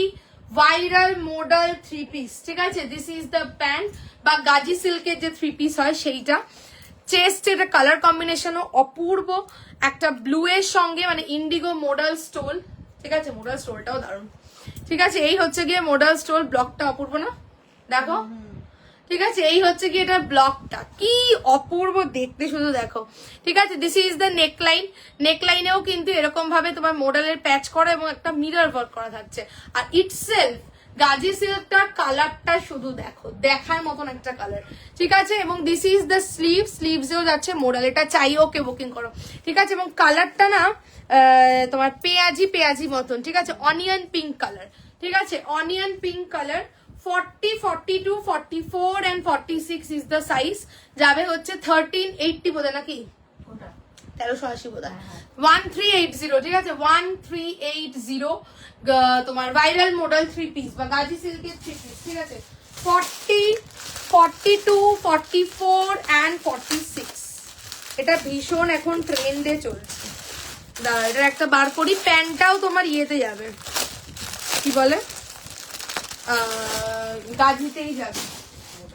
ভাইরাল মডেল 3 পিস। ঠিক আছে দিস ইজ দ্য প্যান্ট বা গাজি সিল্কের যে 3 পিস হয় সেইটা। চেস্ট এটা কালার কম্বিনেশনও অপূর্ব, একটা ব্লু এর সঙ্গে মানে ইন্ডিগো মডেল স্টোল। ঠিক আছে মডেল স্টোলটাও দারুণ। ঠিক আছে এই হচ্ছে গিয়ে মডেল স্টোল, ব্লকটা অপূর্ব না দেখো। ঠিক আছে এই হচ্ছে কি এটা ব্লকটা কি অপূর্ব দেখতে, শুধু দেখো। ঠিক আছে দিস ইজ দ্য নেকলাইন। নেকলাইনেও কিন্তু এরকম ভাবে তোমার মডেলের প্যাচ করা এবং একটা মিরর ওয়ার্ক করা থাকছে। আর ইটসেলফ গাজি সিল্কটার কালারটা শুধু দেখো, দেখার মতন একটা কালার। ঠিক আছে এবং দিস ইজ দ্য স্লিভ, স্লিভসেও যাচ্ছে মডেল, এটা চাইও কে বুকিং করো। ঠিক আছে এবং কালারটা না তোমার পেঁয়াজি পেঁয়াজি মতন। ঠিক আছে অনিয়ন পিঙ্ক কালার। ঠিক আছে onion pink colour. 40, 42, 44 and 46 is the size। যাবে হচ্ছে 1380 বোধ নাকি 1380 বোধ হয়, 1380, ঠিক আছে, 1380 তোমার ভাইরাল মডেল 3 পিস বা গাজি সিল্কের 3 পিস, ঠিক আছে। 40, 42, 44 and 46 এটা ভীষণ এখন ট্রেন্ডে চলছে। দাঁড়া, এটা একটা বার করি, প্যান্টটাও তোমার ইয়েতে যাবে, কি বলে, গাজিতেই যাবে,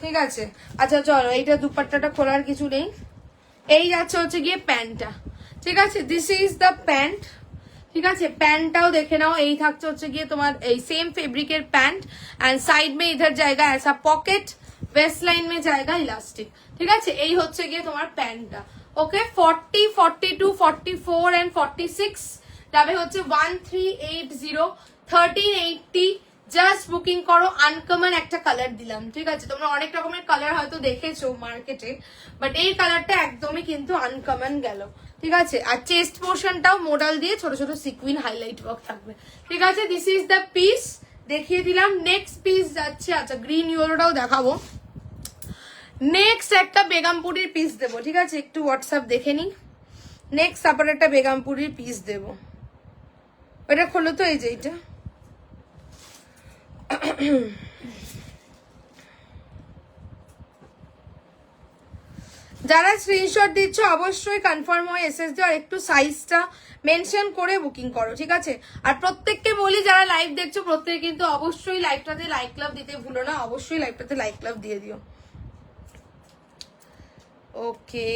ঠিক আছে। আচ্ছা চলো, এইটা দুপাট্টাটা খোলার কিছু নেই, এই যাচ্ছে হচ্ছে গিয়ে প্যান্টটা, ঠিক আছে। দিস ইজ দ্য প্যান্ট, ঠিক আছে। প্যান্টটাও দেখে নাও, এই থাকছে হচ্ছে গিয়ে তোমার এই সেম ফেব্রিকের প্যান্ট, एंड साइड में इधर जाएगा ऐसा पॉकेट, वेस्ट लाइन में जाएगा इलास्टिक, ঠিক আছে। এই হচ্ছে গিয়ে তোমার প্যান্টটা, ওকে। 40, 42, 44 and 46 যাবে হচ্ছে 1380, 1380। জাস্ট বুকিং করো। আনকমন একটা কালার দিলাম, ঠিক আছে। তোমরা অনেক রকমের কালার হয়তো দেখেছো মার্কেটে, বাট এই কালারটা একদমই কিন্তু আনকমন গেল, ঠিক আছে। আর চেস্ট পোর্শনটাও মোডাল দিয়ে ছোট ছোট সিকুইন হাইলাইট ওয়ার্ক থাকবে, ঠিক আছে। দিস ইজ দ্য পিস, দেখিয়ে দিলাম। নেক্সট পিস যাচ্ছে, আচ্ছা গ্রিন ইয়েলোটাও দেখাবো। নেক্সট একটা বেগমপুরির পিস দেবো, ঠিক আছে। একটু হোয়াটসঅ্যাপ দেখে নি। নেক্সট আবার একটা বেগমপুরির পিস দেবো, এটা খোলো তো, এই যে এটা যারা স্ক্রিনশট দিচ্ছ অবশ্যই কনফার্ম হয়ে এসএসডি আর একটু সাইজটা মেনশন করে বুকিং করো, ঠিক আছে। আর প্রত্যেককে বলি যারা লাইভ দেখছো প্রত্যেকে কিন্তু অবশ্যই লাইভটাতে লাইক লাভ দিতে ভুলো না, অবশ্যই লাইভটাতে লাইক লাভ দিয়ে দিও, ওকে।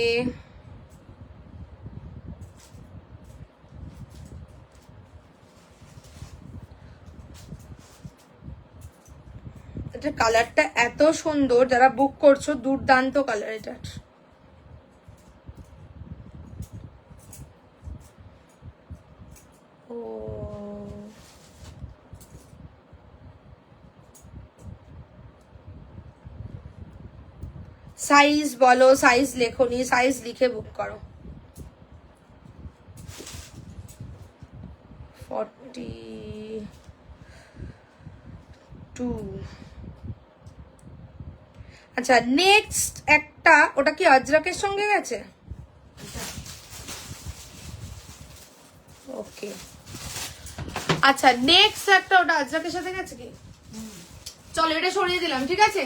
এটা কালারটা এত সুন্দর, যারা বুক করছো দুর্দান্ত কালার এটা। ও সাইজ বলো, সাইজ লেখনি, সাইজ লিখে বুক করো। 42। আচ্ছা নেক্সট একটা, ওটা কি অজরকের সঙ্গে গেছে? ওকে আচ্ছা নেক্সট একটা, ওটা অজরকের সাথে গেছে কি? চলো এটা সরিয়ে দিলাম, ঠিক আছে।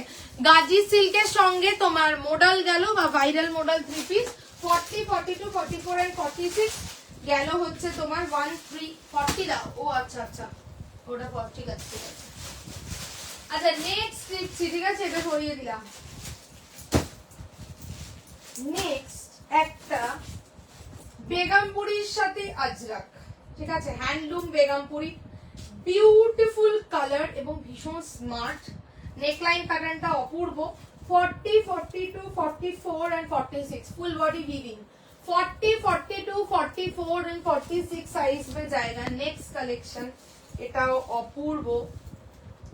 গাজি সিল্কের সঙ্গে তোমার মডেল গেল বা ভাইরাল মডেল 3 পিস 40, 42, 44 and 46 গেল হচ্ছে তোমার 1340 দাও। ও আচ্ছা আচ্ছা, ওটা 40 আছে, ঠিক আছে। আচ্ছা নেক্সট দেখছি, ঠিক আছে, এটা সরিয়ে দিলাম। নেক্সট একটা বেগমপুরির সাথে আজরাক, ঠিক আছে, হ্যান্ডলুম বেগমপুরি, বিউটিফুল কালার এবং ভীষণ স্মার্ট। নেকলাইন প্যাটার্নটা অপূর্ব। 40, 42, 44 and 46 full body weaving. 40, 42, 44 and 46 size में जाएगा। নেক্সট কালেকশন, এটাও অপূর্ব।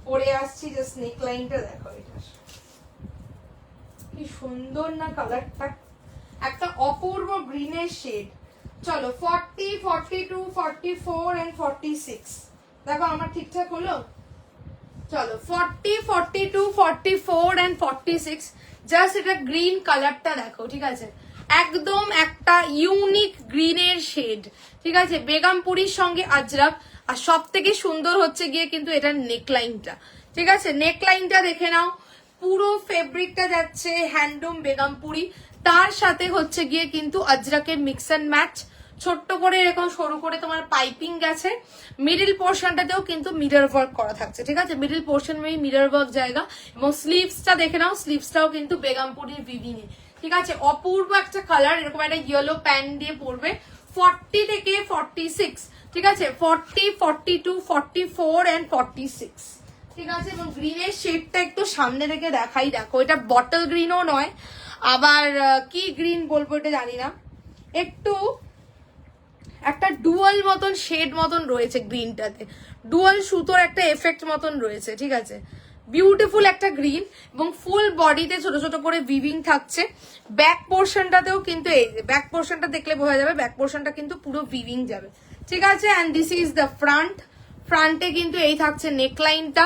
পরে আসছি, জাস্ট নেকলাইনটা দেখো, এটা কি সুন্দর না কালারটা, একটা অপূর্ব গ্রিনের শেড। চলো 40, 42, 44 and 46 দেখো আমার ঠিকঠাক হলো। চলো 40, 42, 44 and 46 জাস্ট এটা গ্রিন কালারটা দেখো, ঠিক আছে, একদম একটা ইউনিক গ্রিনের শেড, ঠিক আছে। বেগমপুরির সঙ্গে আজরাক, আর সব থেকে সুন্দর হচ্ছে গিয়ে কিন্তু এটার নেকলাইনটা, ঠিক আছে। নেকলাইনটা দেখে নাও, পুরো ফেব্রিকটা যাচ্ছে হ্যান্ডলুম বেগমপুরি, তার সাথে হচ্ছে গিয়ে কিন্তু আজরাকের মিক্স অ্যান্ড ম্যাচ, ছোট্ট করে এরকম সরু করে তোমার পাইপিং গেছে। মিডল পোর্শনটাতেও কিন্তু মিরর ওয়ার্ক করা থাকছে, ঠিক আছে। মিডল পোর্শন में মিরর ওয়ার্ক জায়গা, এবং স্লিভসটা দেখে নাও, স্লিভসটাও কিন্তু বেগমপুরির ভিভিং এ, ঠিক আছে। অপূর্ব একটা কালার, এরকম একটা ইয়েলো প্যান্ট দিয়ে পরবে। 40 থেকে 46, ঠিক আছে, 40, 42, 44 and 46, ঠিক আছে। এবং গ্রিনের শেডটা একটু সামনে থেকে দেখাই, দেখো এটা বটল গ্রিনও নয়, আবার কি গ্রিন বলবো এটা জানি না, একটু একটা ডুয়াল মতন শেড মতন রয়েছে গ্রিনটাতে, ডুয়াল সুতোর একটা এফেক্ট মতন রয়েছে, ঠিক আছে। বিউটিফুল একটা গ্রিন, এবং ফুল বডিতে ছোট ছোট করে উইভিং থাকছে। ব্যাক পোর্শনটাতেও কিন্তু এই যে ব্যাক পোর্শনটা দেখলে বোঝা যাবে, ব্যাক পোর্শনটা কিন্তু পুরো উইভিং যাবে, ঠিক আছে। And this is the front, ফ্রন্টে কিন্তু এই থাকছে নেকলাইনটা,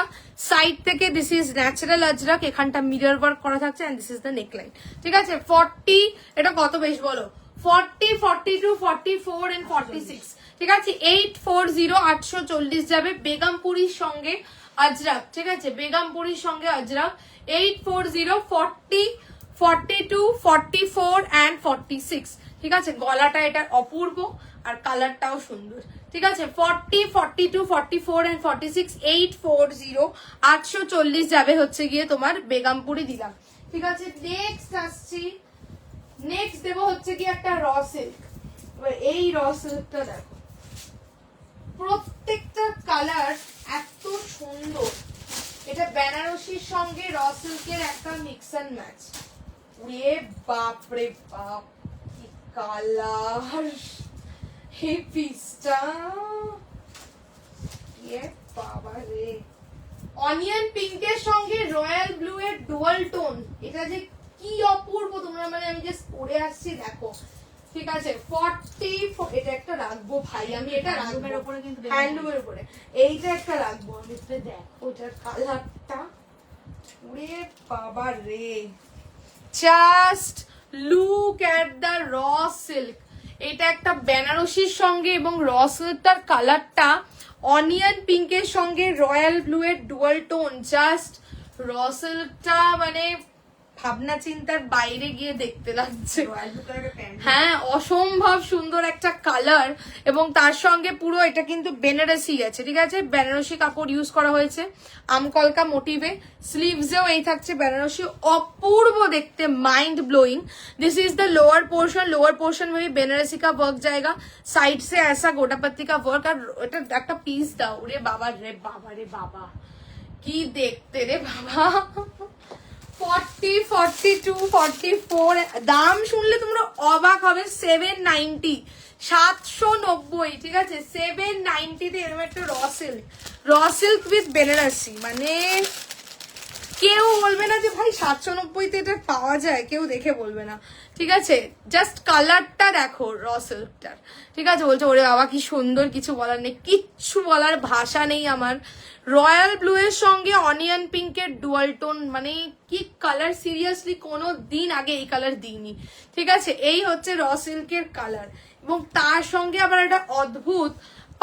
সাইড থেকে দিস ইজ ন্যাচারাল আজরাক, এখানটা মিরর ওয়ার্ক করা থাকছে, and this is the neckline, ঠিক আছে। 40, এটা কত বেশ বলো, 40, 42, 44 and 46, ঠিক আছে 840 840 যাবে বেগমপুরীর সঙ্গে আজরাক, ঠিক আছে বেগমপুরীর সঙ্গে আজরাক 840 40 42 44 and 46, ঠিক আছে গলাটা এটার অপূর্ব আর কালারটাও সুন্দর, ঠিক আছে 40 42 44 and 46 840 840 যাবে হচ্ছে গিয়ে তোমার বেগমপুরি দিলাম, ঠিক আছে নেক্সট আসছি, নেক্সট দেবো হচ্ছে কি একটা র সিল্ক। এই র সিল্কটা দেখো প্রত্যেকটা কালার এত সুন্দর, এটা বেনারসির সঙ্গে র সিল্কের একটা মিক্স এন্ড ম্যাচ, রে বাপ রে বাপ কি কালার, এই পিসটা বাবা রে অনিয়ন পিঙ্কের সঙ্গে রয়্যাল ব্লু এর ডুয়াল টোন, এটা যে কি অপূর্ব, তোমরা মানে আমি জাস্ট পরে আসছি দেখো, ঠিক আছে 40 এটা একটা রাখবো ভাই, আমি এটা রাখবো উপরে কিন্তু হ্যান্ডলুমের উপরে, এইটা একটা রাখবো আমি, দেখো ওটার কালারটা ওরে বাবা রে, just look at the raw silk, এটা একটা বেনারসির সঙ্গে এবং র সিল্কটার কালারটা অনিয়ন পিঙ্কের সঙ্গে রয়্যাল ব্লু এর ডুয়াল টোন, জাস্ট র সিল্কটা মানে ভাবনা চিন্তার বাইরে গিয়ে দেখতে লাগছে, হ্যাঁ অসম্ভব সুন্দর একটা কালার, এবং তার সঙ্গে পুরো এটা কিন্তু বেনারসি আছে, ঠিক আছে বেনারসি কাপড় ইউজ করা হয়েছে আমকলকা মোটিভে, স্লিভসেও এই থাকছে বেনারসি, অপূর্ব দেখতে mind blowing. This is the lower portion में भी बेनारसी का वर्क जाएगा, साइड से ऐसा गोटापत्ती का वर्क, আর এটা একটা পিস দাও রে বাবা রে বাবা রে বাবা কি দেখতে রে বাবা, 40 42 44 দাম শুনলে তোমরা অবাক হবে, 790 790, ঠিক আছে 790 তে এরকম একটা র সিল্ক উইথ বেনারসি, মানে কেউ বলবে না যে ভাই 790 তে এটা পাওয়া যায়, কেউ দেখে বলবে না, ঠিক আছে জাস্ট কালারটা দেখো র সিল্কটার, ঠিক আছে বলছো ওরে বাবা কি সুন্দর, কিছু বলার নেই, কিচ্ছু বলার ভাষা নেই আমার, রয়্যাল ব্লু এর সঙ্গে অনিয়ন পিঙ্কের ডুয়াল টোন, মানে কি কালার, সিরিয়াসলি কোনো দিন আগে এই কালার দিইনি, ঠিক আছে এই হচ্ছে র সিল্কের কালার, এবং তার সঙ্গে আবার একটা অদ্ভুত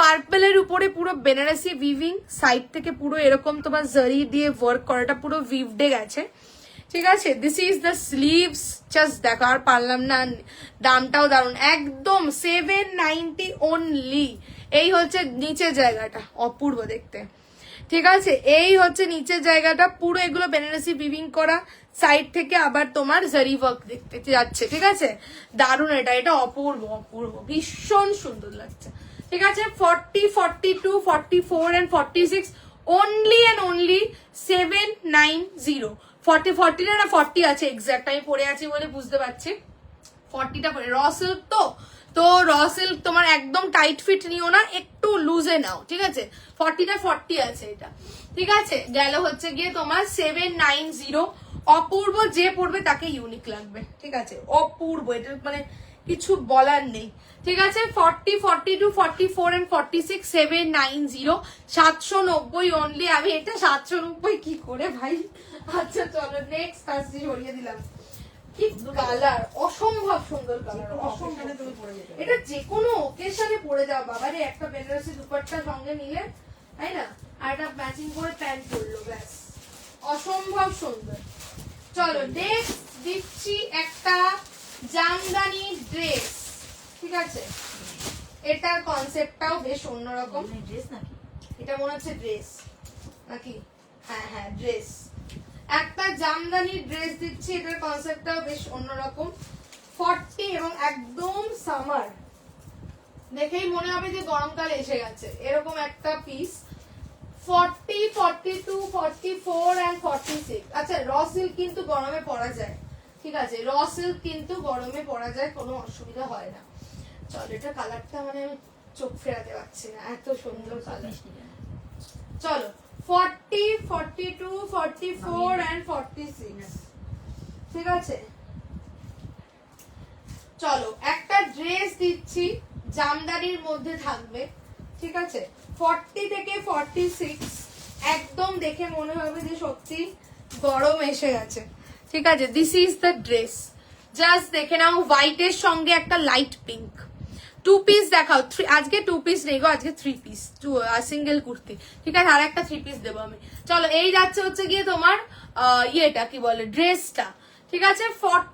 পার্পেলের উপরে পুরো বেনারসি উইভিং, সাইড থেকে পুরো এরকম তোমার জারি দিয়ে ওয়ার্ক করাটা পুরো উইভডে গেছে, ঠিক আছে this is the sleeves, just দেখো আর পারলাম না, দামটাও দারুন একদম 790 অনলি, এই হচ্ছে নিচের জায়গাটা অপূর্ব দেখতে, ঠিক আছে এই হচ্ছে নিচের জায়গাটা, পুরো এগুলো বেনারসি উইভিং করা, সাইড থেকে আবার তোমার জারি ওয়ার্ক দেখতে যাচ্ছে, ঠিক আছে দারুন, এটা অপূর্ব অপূর্ব ভীষণ সুন্দর লাগছে, ঠিক আছে 40 42 44 and 46 only and only 790, 40 না 40 আছে এক্সাক্ট, আমি পরে আছি বলে বুঝতে পারছি 40টা পরে, র সিল্ক তো র সিল্ক তোমার একদম টাইট ফিট নিও না, একটু লুজে নাও, ঠিক আছে 40টা 40 আছে এটা, ঠিক আছে গেল হচ্ছে গিয়ে তোমার 790, অপূর্ব, যে পড়বে তাকে ইউনিক লাগবে, ঠিক আছে অপূর্ব, এটা মানে কিছু বলার নেই, ঠিক আছে 40 42 44 and 46 790 790 অনলি, আমি এটা 790 কি করে ভাই, আচ্ছা চলো নেক্সট আসছি, সরিয়ে দিলাম, কি কালার অসম্ভব সুন্দর কালার, অসম্ভব, এটা যে কোনো ওকেশনে পরে যাও বাবা রে, একটা বেনারসি দুপাট্টা সঙ্গে নিলে তাই না, আর একটা ম্যাচিং করে প্যান্ট পরলো ব্যাস, অসম্ভব সুন্দর। চলো নেক্সট দিচ্ছি একটা জামদানি ড্রেস, ঠিক আছে এটার কনসেপ্টটাও বেশ অন্যরকম, ড্রেস নাকি এটা মনে হচ্ছে ড্রেস নাকি, হ্যাঁ হ্যাঁ ড্রেস, একটা জামদানি ড্রেস দিচ্ছি, এটার কনসেপ্টটাও বেশ অন্যরকম, 40 এবং একদম সামার, দেখেই মনে হবে যে গরমকাল এসে গেছে, এরকম একটা পিস 40 42 44 and 46, আচ্ছা র সিল্ক কিন্তু গরমে পরা যায়, ঠিক আছে র সিল্ক কিন্তু গরমে পরা যায়, কোনো অসুবিধা হয় না, চল এটা কালারটা মানে আমি চোখ ফেরাতে পারছি না, এত সুন্দর কালার, চলো 40 42 44 and 46, ঠিক আছে চলো একটা ড্রেস দিচ্ছি জামদানির মধ্যে থাকবে, ঠিক আছে 40 থেকে 46 একদম দেখে মনে হবে যে সত্যি গরম এসে গেছে, ঠিক আছে this is the dress, just দেখে নাও হোয়াইটের সঙ্গে একটা লাইট পিঙ্ক। 2 পিস দেখাও। আজকে 2 পিস নেই গো, আজকে 3 পিস সিঙ্গেল কুর্তি, ঠিক আছে? আর একটা 3 পিস দেবো আমি। চলো এই যাচ্ছে হচ্ছে গিয়ে তোমার ইয়েটা কি বলে ড্রেসটা, ঠিক আছে?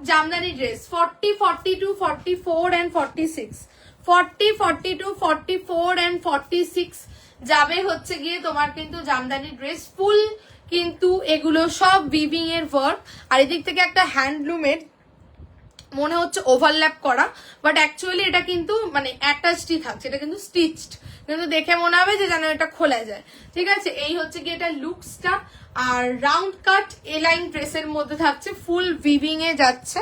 জামদানি ড্রেস 40, 42, 44 and 46, 40, 42, 44 and 46 যাবে হচ্ছে গিয়ে তোমার কিন্তু জামদানি ড্রেস ফুল, কিন্তু এগুলো সব উইভিং এর ওয়ার্ক। আর এদিক থেকে একটা হ্যান্ডলুমের মনে হচ্ছে ওভারল্যাপ করা, বাট অ্যাকচুয়ালি এটা কিন্তু মানে অ্যাটাচডই থাকছে, এটা কিন্তু স্টিচড, কিন্তু দেখে মনে হবে যে যেন এটা খোলা যায়, ঠিক আছে? এই হচ্ছে গিয়ে এটা লুকসটা। আর রাউন্ড কাট এ লাইন ড্রেসের মধ্যে থাকছে, ফুল উইভিং এ যাচ্ছে।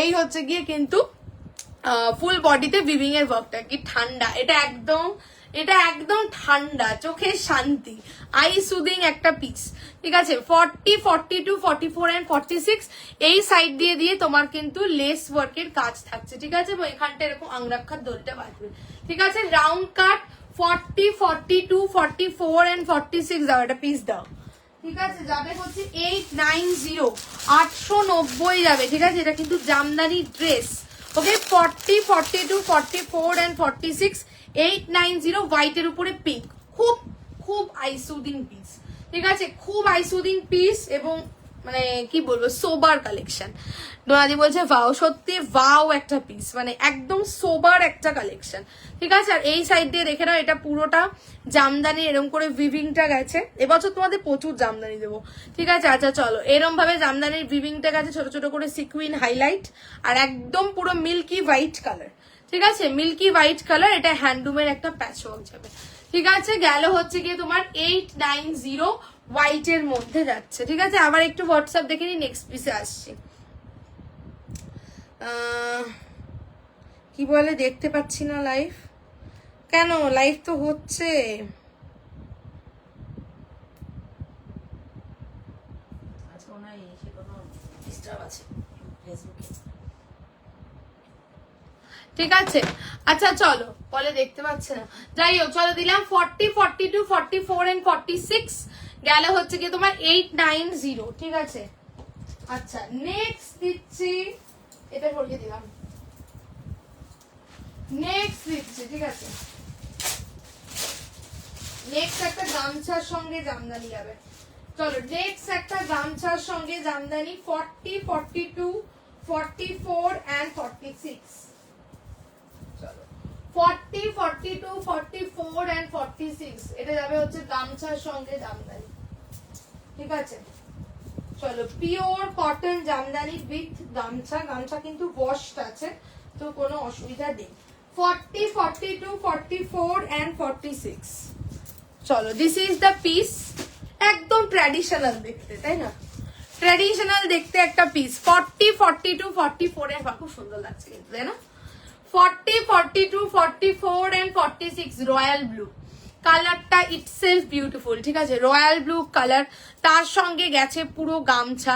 এই হচ্ছে গিয়ে কিন্তু ফুল বডিতে উইভিং এর ওয়ার্কটা। কি ঠান্ডা এটা একদম ঠান্ডা, চোখের শান্তি, আই সুদিং একটা পিস, ঠিক আছে? 40, 42, 44 and 46 এই সাইড দিয়ে দিয়ে তোমার কিন্তু লেস ওয়ার্কের কাজ থাকছে, ঠিক আছে? এখানটা এরকম আংরাক্ষার দোলটা বাঁধবে, ঠিক আছে? রাউন্ড কাট 40, 42, 44 and 46 দাও, একটা পিস দাও, ঠিক আছে? যাবে হচ্ছে 890, 890 যাবে, ঠিক আছে? এটা কিন্তু জামদানি ড্রেস, ওকে? 40, 42, 44 and 46, 890 হোয়াইটের উপরে পিঙ্ক, খুব খুব আইসুদিং পিস, ঠিক আছে? খুব আইসুদিং পিস এবং মানে কি বলবো সোবার কালেকশন। ডোনাদি বলছে ভাও, সত্যি ভাও একটা পিস, মানে একদম সোবার একটা কালেকশন, ঠিক আছে? আর এই সাইড দিয়ে দেখে নাও, এটা পুরোটা জামদানি এরকম করে উইভিংটা গেছে। এবছর তোমাদের প্রচুর জামদানি দেবো, ঠিক আছে? আচ্ছা চলো, এরকম ভাবে জামদানির উইভিংটা গেছে, ছোট ছোট করে সিকুইন হাইলাইট, আর একদম পুরো মিল্কি হোয়াইট কালার, ঠিক আছে? মিল্কি হোয়াইট কালার, এটা হ্যান্ডলুমের একটা প্যাচ ওয়ার্ক যাবে, ঠিক আছে? গেল হচ্ছে গিয়ে তোমার 890 হোয়াইটের মধ্যে যাচ্ছে, ঠিক আছে? আবার একটু হোয়াটসঅ্যাপ দেখে নি, নেক্সট পিসে আসছি। কি বলে দেখতে পাচ্ছি না লাইভ, কেন? লাইভ তো হচ্ছে। ঠিক আছে, আচ্ছা চলো, বলে দেখতে পাচ্ছে না, যাই হোক চলো দিলাম 40, 42, 44 and 46 গেল হচ্ছে কি তোমার 890, ঠিক আছে? আচ্ছা নেক্সট দিচ্ছি, এটা সরিয়ে দিলাম, নেক্সট দিচ্ছি, ঠিক আছে? নেক্সট একটা গামছার সঙ্গে জামদানি যাবে, চলো নেক্সট একটা গামছার সঙ্গে জামদানি 40, 42, 44 and 46, চলো 40, 42, 44 and 46 এটা যাবে হচ্ছে গামছার সঙ্গে জামদানি, ঠিক আছে? চলো পিওর কটন জামদানি উইথ গামছা, গামছা কিন্তু ওয়াশড আছে, তো কোনো অসুবিধা নেই। 40, 42, 44 and 46, চলো দিস ইজ দ্য পিস। একদম ট্র্যাডিশনাল দেখতে, তাই না? ট্র্যাডিশনাল দেখতে একটা পিস। 40, 42, 44 এর খুব সুন্দর লাগছে কিন্তু, তাই না? 40, 42, 44 and 46 রয়্যাল ব্লু কালারটা ইটসেলফ বিউটিফুল, ঠিক আছে? রয়্যাল ব্লু কালার, তার সঙ্গে গেছে পুরো গামছা,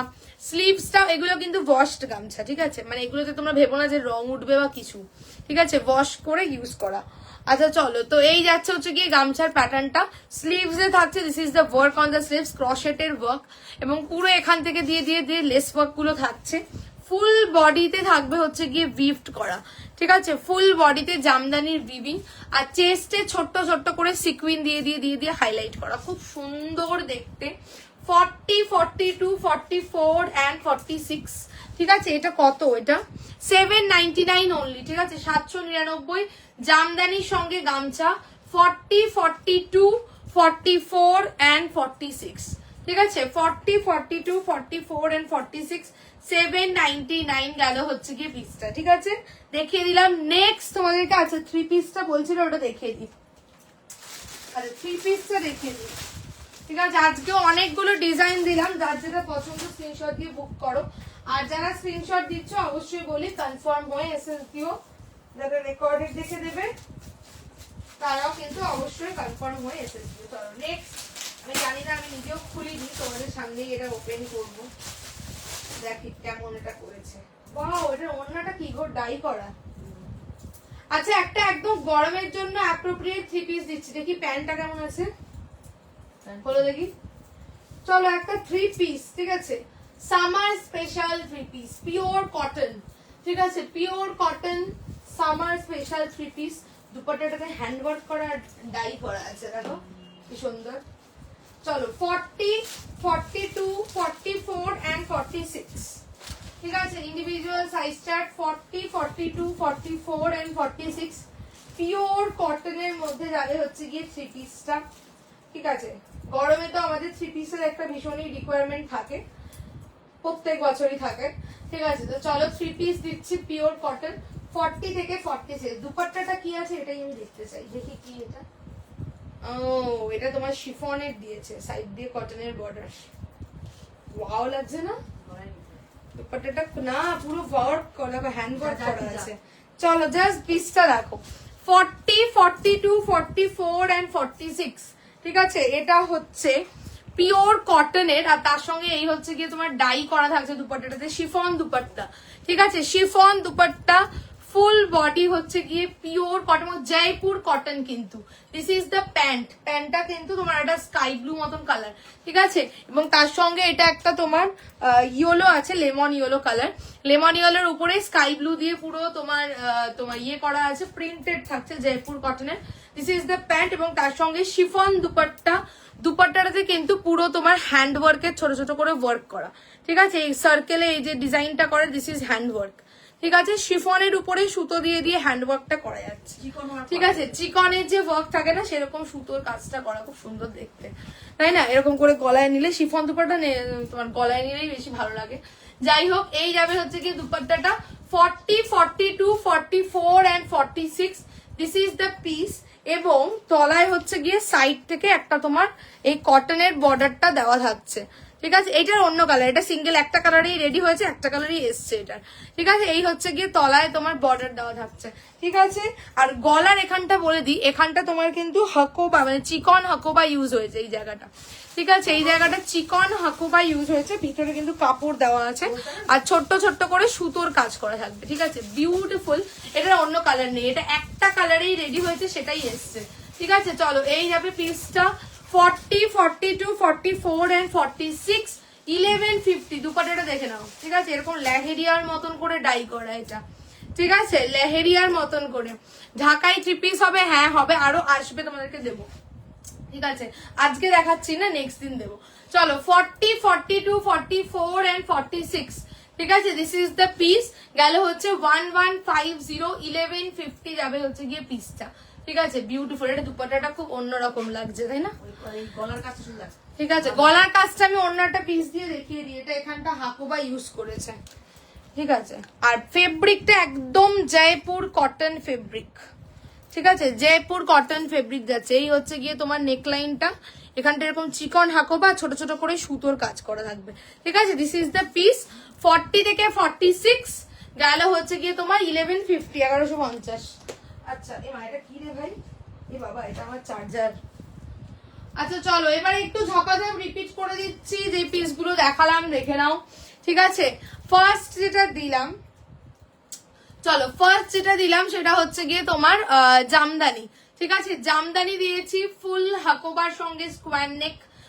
স্লিভসটা এগুলো কিন্তু ওয়াশড গামছা, ঠিক আছে? মানে এগুলোতে তোমরা ভেবো না যে রং উঠবে বা কিছু, ঠিক আছে? ওয়াশ করে ইউজ করা। আচ্ছা চলো, তো এই যাচ্ছে হচ্ছে গিয়ে গামছার প্যাটার্নটা, স্লিভস এ থাকছে this is the work on the sleeves, ক্রশেটের ওয়ার্ক, এবং পুরো এখান থেকে দিয়ে দিয়ে দিয়ে লেস ওয়ার্ক গুলো থাকছে। ফুল বডিতে থাকবে হচ্ছে গিয়ে উইভড করা, ঠিক আছে? ফুল বডিতে জামদানির উইভিং, আর চেস্টে ছোট্ট ছোট্ট করে সিকুইন দিয়ে দিয়ে দিয়ে দিয়ে হাইলাইট করা, খুব সুন্দর দেখতে। 40, 42, 44 and 46, ঠিক আছে? এটা কত? এটা 799 অনলি, ঠিক আছে? 799 জামদানির সঙ্গে গামছা 40, 42, 44 and 46, ঠিক আছে? 40, 42, 44 and 46 799 গেল হচ্ছে গিয়ে পিসটা, ঠিক আছে? দেখিয়ে দিলাম। নেক্সট তোমাদেরকে আচ্ছা 3 পিসটা বলছিল, ওটা দেখিয়ে দিই। আচ্ছা 3 পিসটা দেখিয়ে দিই, ঠিক আছে? আজকেও অনেকগুলো ডিজাইন দিলাম, যার যেটা পছন্দ স্ক্রিনশট দিয়ে বুক করো। আর যারা স্ক্রিনশট দিচ্ছ অবশ্যই বলি কনফার্ম হয়ে এসএস দিও, যারা রেকর্ডেড দেখে দেবে তারাও কিন্তু অবশ্যই কনফার্ম হয়ে এসএস দিও। চলো নেক্সট, আমি জানি না, আমি নিজেও খুলিনি, তোমাদের সামনেই এটা ওপেন করবো, দেখি কেমন এটা করেছে। ওয়াও, এটা ওড়নাটা কি গো, ডাই করা। আচ্ছা একটা একদম গরমের জন্য অ্যাপ্রোপ্রিয়েট 3 পিস দিচ্ছি, দেখি প্যান্টটা কেমন আছে, বলো দেখি। চলো একটা 3 পিস, ঠিক আছে? Summer special 3 piece, pure cotton, ঠিক আছে, pure cotton summer special 3 piece. দুপাট্টাটাতে হ্যান্ড ওয়ার্ক করা আর ডাই করা আছে, দেখো কি সুন্দর। চলো 40, 42, 44 and 46, ঠিক আছে, individual size chart 40, 42, 44 and 46 pure কটনের মধ্যে যাবে হচ্ছে গিয়ে 3 পিসটা। ঠিক আছে, গরমে তো আমাদের 3 পিসের একটা ভীষণই রিকোয়ারমেন্ট থাকে, প্রত্যেক বছরই থাকে। ঠিক আছে, তো চলো 3 পিস দিচ্ছি পিওর কটন 40 থেকে 46। দুপাট্টাটা কি আছে এটাই আমি দেখতে চাই, দেখি কি এটা। ও এটা তোমার শিফনের দিয়েছে, সাইড দিয়ে কটনের বর্ডার। ওয়াও লাগছে না দুপাট্টাটা? না পুরো ওয়ার্ক করা, হ্যান্ড ওয়ার্ক করা আছে। চলো জাস্ট পিসটা দেখো, 40, 42, 44 and 46। ঠিক আছে, এটা হচ্ছে পিওর কটনের, আর তার সঙ্গে এই হচ্ছে গিয়ে তোমার ডাই করা থাকছে দুপাট্টাটাতে, শিফন দুপাট্টা। ঠিক আছে, শিফন দুপাট্টা, ফুল বডি হচ্ছে গিয়ে পিওর কটন, জয়পুর কটন। কিন্তু দিস ইজ দ্য প্যান্ট, প্যান্টটা কিন্তু তোমার একটা স্কাই ব্লু মতন কালার। ঠিক আছে, এবং তার সঙ্গে এটা একটা তোমার ইয়েলো আছে, লেমন ইয়েলো কালার। লেমন ইয়েলোর উপরে স্কাই ব্লু দিয়ে পুরো তোমার ইয়ে করা আছে, প্রিন্টেড থাকছে জয়পুর কটনের। দিস ইজ দ্য প্যান্ট, এবং তার সঙ্গে শিফন দুপাট্টা। দুপাট্টাটাতে কিন্তু পুরো তোমার হ্যান্ড ওয়ার্কের ছোট ছোট করে ওয়ার্ক করা। ঠিক আছে, এই সার্কেলে এই যে ডিজাইনটা করে, দিস ইজ হ্যান্ড ওয়ার্ক। ঠিক আছে, শিফনের উপরে সুতো দিয়ে দিয়ে হ্যান্ড ওয়ার্কটা করা যাচ্ছে। ঠিক আছে, চিকনের যে ওয়ার্ক থাকে না সেরকম সুতোর কাজটা করা, খুব সুন্দর দেখতে, তাই না? এরকম করে গলায় নিলে, শিফন দুপাট্টা তোমার গলায় নিলেই বেশি ভালো লাগে। যাই হোক, এই যাবে হচ্ছে কি দুপাট্টাটা 40, 42, 44 and 46। This is the piece, এবং তলায় হচ্ছে গিয়ে সাইড থেকে একটা তোমার এই কটনের বর্ডারটা দেওয়া থাকছে। ঠিক আছে, এটার অন্য কালার, এটা সিঙ্গেল একটা কালারই রেডি হয়েছে, একটা কালারই এসছে এটার। ঠিক আছে, এই হচ্ছে গিয়ে তলায় তোমার বর্ডার দেওয়া থাকছে। ঠিক আছে, আর গলার এখানটা বলে দিই, এখানটা তোমার কিন্তু হাকোবা মানে চিকন হাকোবা ইউজ হয়েছে এই জায়গাটা। ঠিক আছে, এই জায়গাটা চিকন হাকোবা ইউজ হয়েছে, ভিতরে কিন্তু কাপড় দেওয়া আছে, আর ছোট্ট ছোট্ট করে সুতোর কাজ করা থাকবে। ঠিক আছে, বিউটিফুল। এটার অন্য কালার নেই, এটা একটা কালারেই রেডি হয়েছে, সেটাই এসছে। ঠিক আছে, চলো এই যাবে পিসটা 40, 42, 44 and 46, 1150। দুপাট্টাটা দেখে নাও। ঠিক আছে, এরকম লেহেরিয়ার মতন করে ডাই করা এটা। ঠিক আছে, লেহেরিয়ার মতন করে ঢাকাই 3 পিস হবে। হ্যাঁ হবে, আরো আসবে, তোমাদেরকে দেবো। ঠিক আছে, আজকে দেখাচ্ছি না, নেক্সট দিন দেবো। চলো 40, 42, 44 and 46। ঠিক আছে, দিস ইজ দ্য পিস। গেল হচ্ছে 1150, 1150 যাবে হচ্ছে গিয়ে পিসটা। ঠিক আছে, বিউটিফুল। এটা দুপাট্টাটা খুব অন্যরকম লাগছে, তাই না? গলার কাজটা সুন্দর লাগছে। ঠিক আছে, গলার কাজটা আমি অন্য একটা পিস দিয়ে দেখিয়ে দিই। এটা এখানটা হাকোবা ইউজ করেছে। ঠিক আছে, আর ফেব্রিকটা একদম জয়পুর কটন ফেব্রিক। ঠিক আছে, জয়পুর কটন ফেব্রিক যাচ্ছে। এই হচ্ছে গিয়ে তোমার নেকলাইনটা, এখানটা এরকম চিকন হাকোবা, ছোট ছোট করে সুতোর কাজ করা থাকবে। ঠিক আছে, দিস ইজ দ্য পিস। 40 থেকে 46 গেল হচ্ছে গিয়ে তোমার 1150, 1150। আচ্ছা, এ মা এটা কি রে ভাই? এ বাবা, এটা আমার চার্জার। আচ্ছা চলো, এবারে একটু ঝকাঝক রিপিট করে দিচ্ছি, যে পিসগুলো দেখালাম দেখে নাও। ঠিক আছে, ফার্স্ট যেটা দিলাম, চলো ফার্স্ট যেটা দিলাম সেটা হচ্ছে গিয়ে তোমার জামদানি। ঠিক আছে, জামদানি দিয়েছি ফুল हकोबा সঙ্গে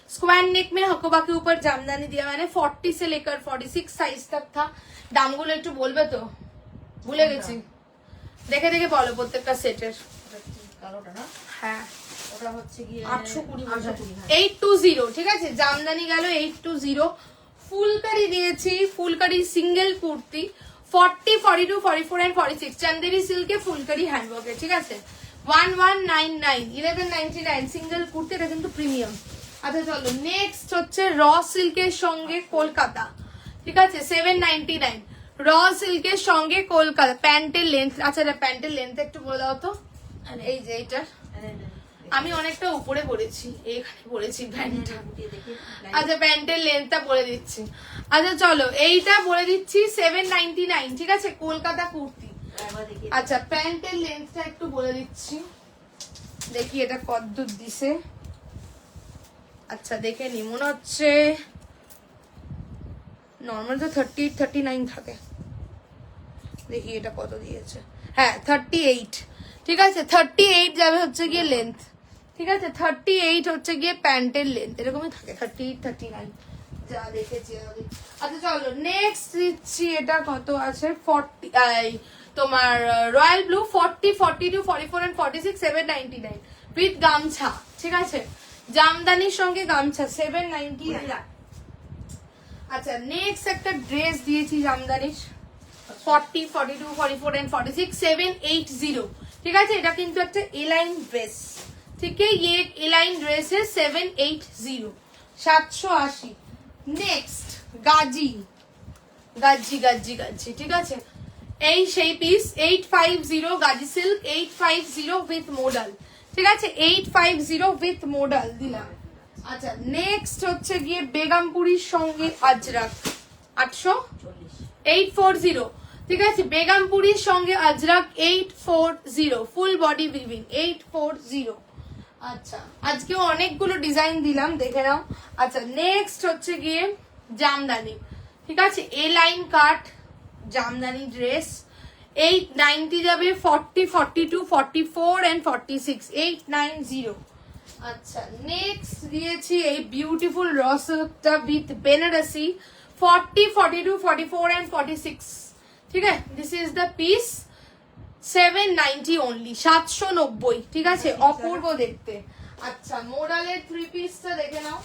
स्क्वायर नेक में हकोबा के ऊपर जामदानी दिया मैंने। 40 से लेकर 46 साइज तक था। দামগুলো একটু বলবে তো? ভুলে গেছি, দেখে দেখে বলো প্রত্যেকটা সেটের। কালোটা না? হ্যাঁ, ওটা হচ্ছে গিয়ে 820, 820। ঠিক আছে, জামদানি গেল 820। ফুলকারি দিয়েছি, ফুলকারি সিঙ্গেল কুর্তি 40, 42, 44 and 46 চন্দেরি সিল্কে ফুলকারি হ্যান্ডওয়ার্কে। ঠিক আছে, 1199, 1199 সিঙ্গেল কুর্তি, এটা কিন্তু প্রিমিয়াম। আচ্ছা চলো, নেক্সট হচ্ছে র সিল্কের সঙ্গে কলকাতা। ঠিক আছে, 799 র সিল্কের সঙ্গে কলকাতা। প্যান্টের লেন্থ, আচ্ছা প্যান্টের লেন্থ একটু বলে দাও তো। এই যে এইটা আমি অনেকটা উপরে পড়েছি, এখানে পড়েছি প্যান্টটা। আচ্ছা, প্যান্টের লেন্থটা বলে দিচ্ছি। আচ্ছা চলো, এইটা বলে দিচ্ছি 799। ঠিক আছে, কলকাতা কুর্তি। আচ্ছা, প্যান্টের লেন্থটা একটু বলে দিচ্ছি, দেখি এটা কতদূর দিছে। আচ্ছা দেখে নি, মনে হচ্ছে নর্মাল তো 38, 39 থাকে। দেখি এটা কত দিয়েছে। হ্যাঁ 38। ঠিক আছে, 38 যাবে হচ্ছে গিয়ে লেন্থ। ঠিক আছে, 38 হচ্ছে গিয়ে প্যান্টের লেন্থ, এরকমই থাকে 38, 39। যা দেখেছি আমি। আচ্ছা চলো নেক্সট দিচ্ছি, এটা কত আছে 40 তোমার রয়্যাল ব্লু 40, 42, 44 and 46 799 উইথ গামছা, ঠিক আছে, জামদানির সঙ্গে গামছা 799। আচ্ছা নেক্সট একটা ড্রেস দিয়েছি জামদানির 40, 42, 44 and 46 780, ঠিক আছে, এটা কিন্তু একটা এলাইন ড্রেস, ঠিক আছে, ये এলাইন ড্রেস है 780 780। নেক্সট গাজি গাজি গাজি গাজি, ঠিক আছে, এই সেই piece 850 Gazi silk 850 with modal, ঠিক আছে, 850 উইথ মডাল দিলাম। আচ্ছা নেক্সট হচ্ছে গিয়ে বেগমপুরীর সঙ্গে আজরাক 840, ঠিক আছে, বেগমপুরীর সঙ্গে আজরাক 840 ফুল বডি উইভিং 840। আচ্ছা আজকেও অনেকগুলো ডিজাইন দিলাম, দেখে নাও। আচ্ছা নেক্সট হচ্ছে গিয়ে জামদানি, ঠিক আছে, এ লাইন কাট জামদানি ড্রেস 890 যাবে 40, 42, 44 and 46 890। আচ্ছা নেক্সট দিয়েছি এই বিউটিফুল রসটা উইথ বেনারসি 40, 42, 44 and 46, ঠিক আছে, this is the piece 790 only 790, ঠিক আছে, অপূর্ব দেখতে। আচ্ছা মোডালের 3 পিসটা দেখে নাও,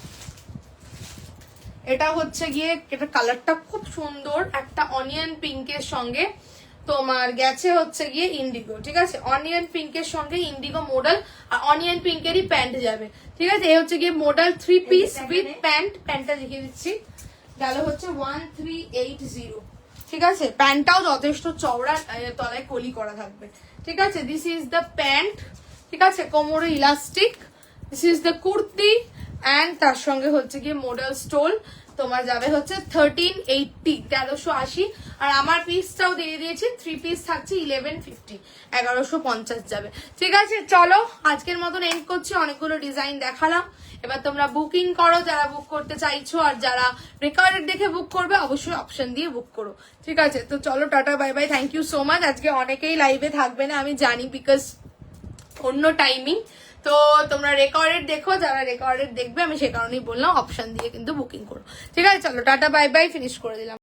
এটা হচ্ছে গিয়ে, এটা কালারটা খুব সুন্দর, একটা অনিয়ন পিঙ্কের সঙ্গে তোমার গেছে হচ্ছে গিয়ে ইন্ডিগো, ঠিক আছে, অনিয়ন পিঙ্কের সঙ্গে ইন্ডিগো মডেল আর অনিয়ন পিঙ্কেরই প্যান্ট যাবে, ঠিক আছে, এই হচ্ছে গিয়ে মডেল 3 পিস উইথ প্যান্ট, প্যান্টটা দেখিয়ে দিচ্ছি, গেল হচ্ছে 1380, ঠিক আছে, প্যান্টটাও যথেষ্ট চওড়া, তলায় কলি করা থাকবে, ঠিক আছে, দিস ইজ দ্য প্যান্ট, ঠিক আছে, কোমরে elastic, this is the kurti and তার সঙ্গে হচ্ছে গিয়ে মডেল স্টোল, তোমার যাবে হচ্ছে 1380 1380, আর আমার পিসটাও দিয়ে দিয়েছি 3 পিস থাকছে 1150 1150 যাবে, ঠিক আছে। চলো আজকের মতন এন্ড করছি, অনেকগুলো ডিজাইন দেখালাম, এবার তোমরা বুকিং করো যারা বুক করতে চাইছো, আর যারা রেকর্ডেড দেখে বুক করবে অবশ্যই অপশন দিয়ে বুক করো, ঠিক আছে। তো চলো tata bye bye, thank you so much. আজকে অনেকেই লাইভে থাকবে না আমি জানি, বিকজ অন্য টাইমিং, তো তোমরা রেকর্ডেড দেখো, যারা রেকর্ডেড দেখবে আমি সে কারণেই বললাম অপশন দিয়ে কিন্তু বুকিং করো, ঠিক আছে। চলো টাটা বাই বাই, ফিনিশ করে দিলাম।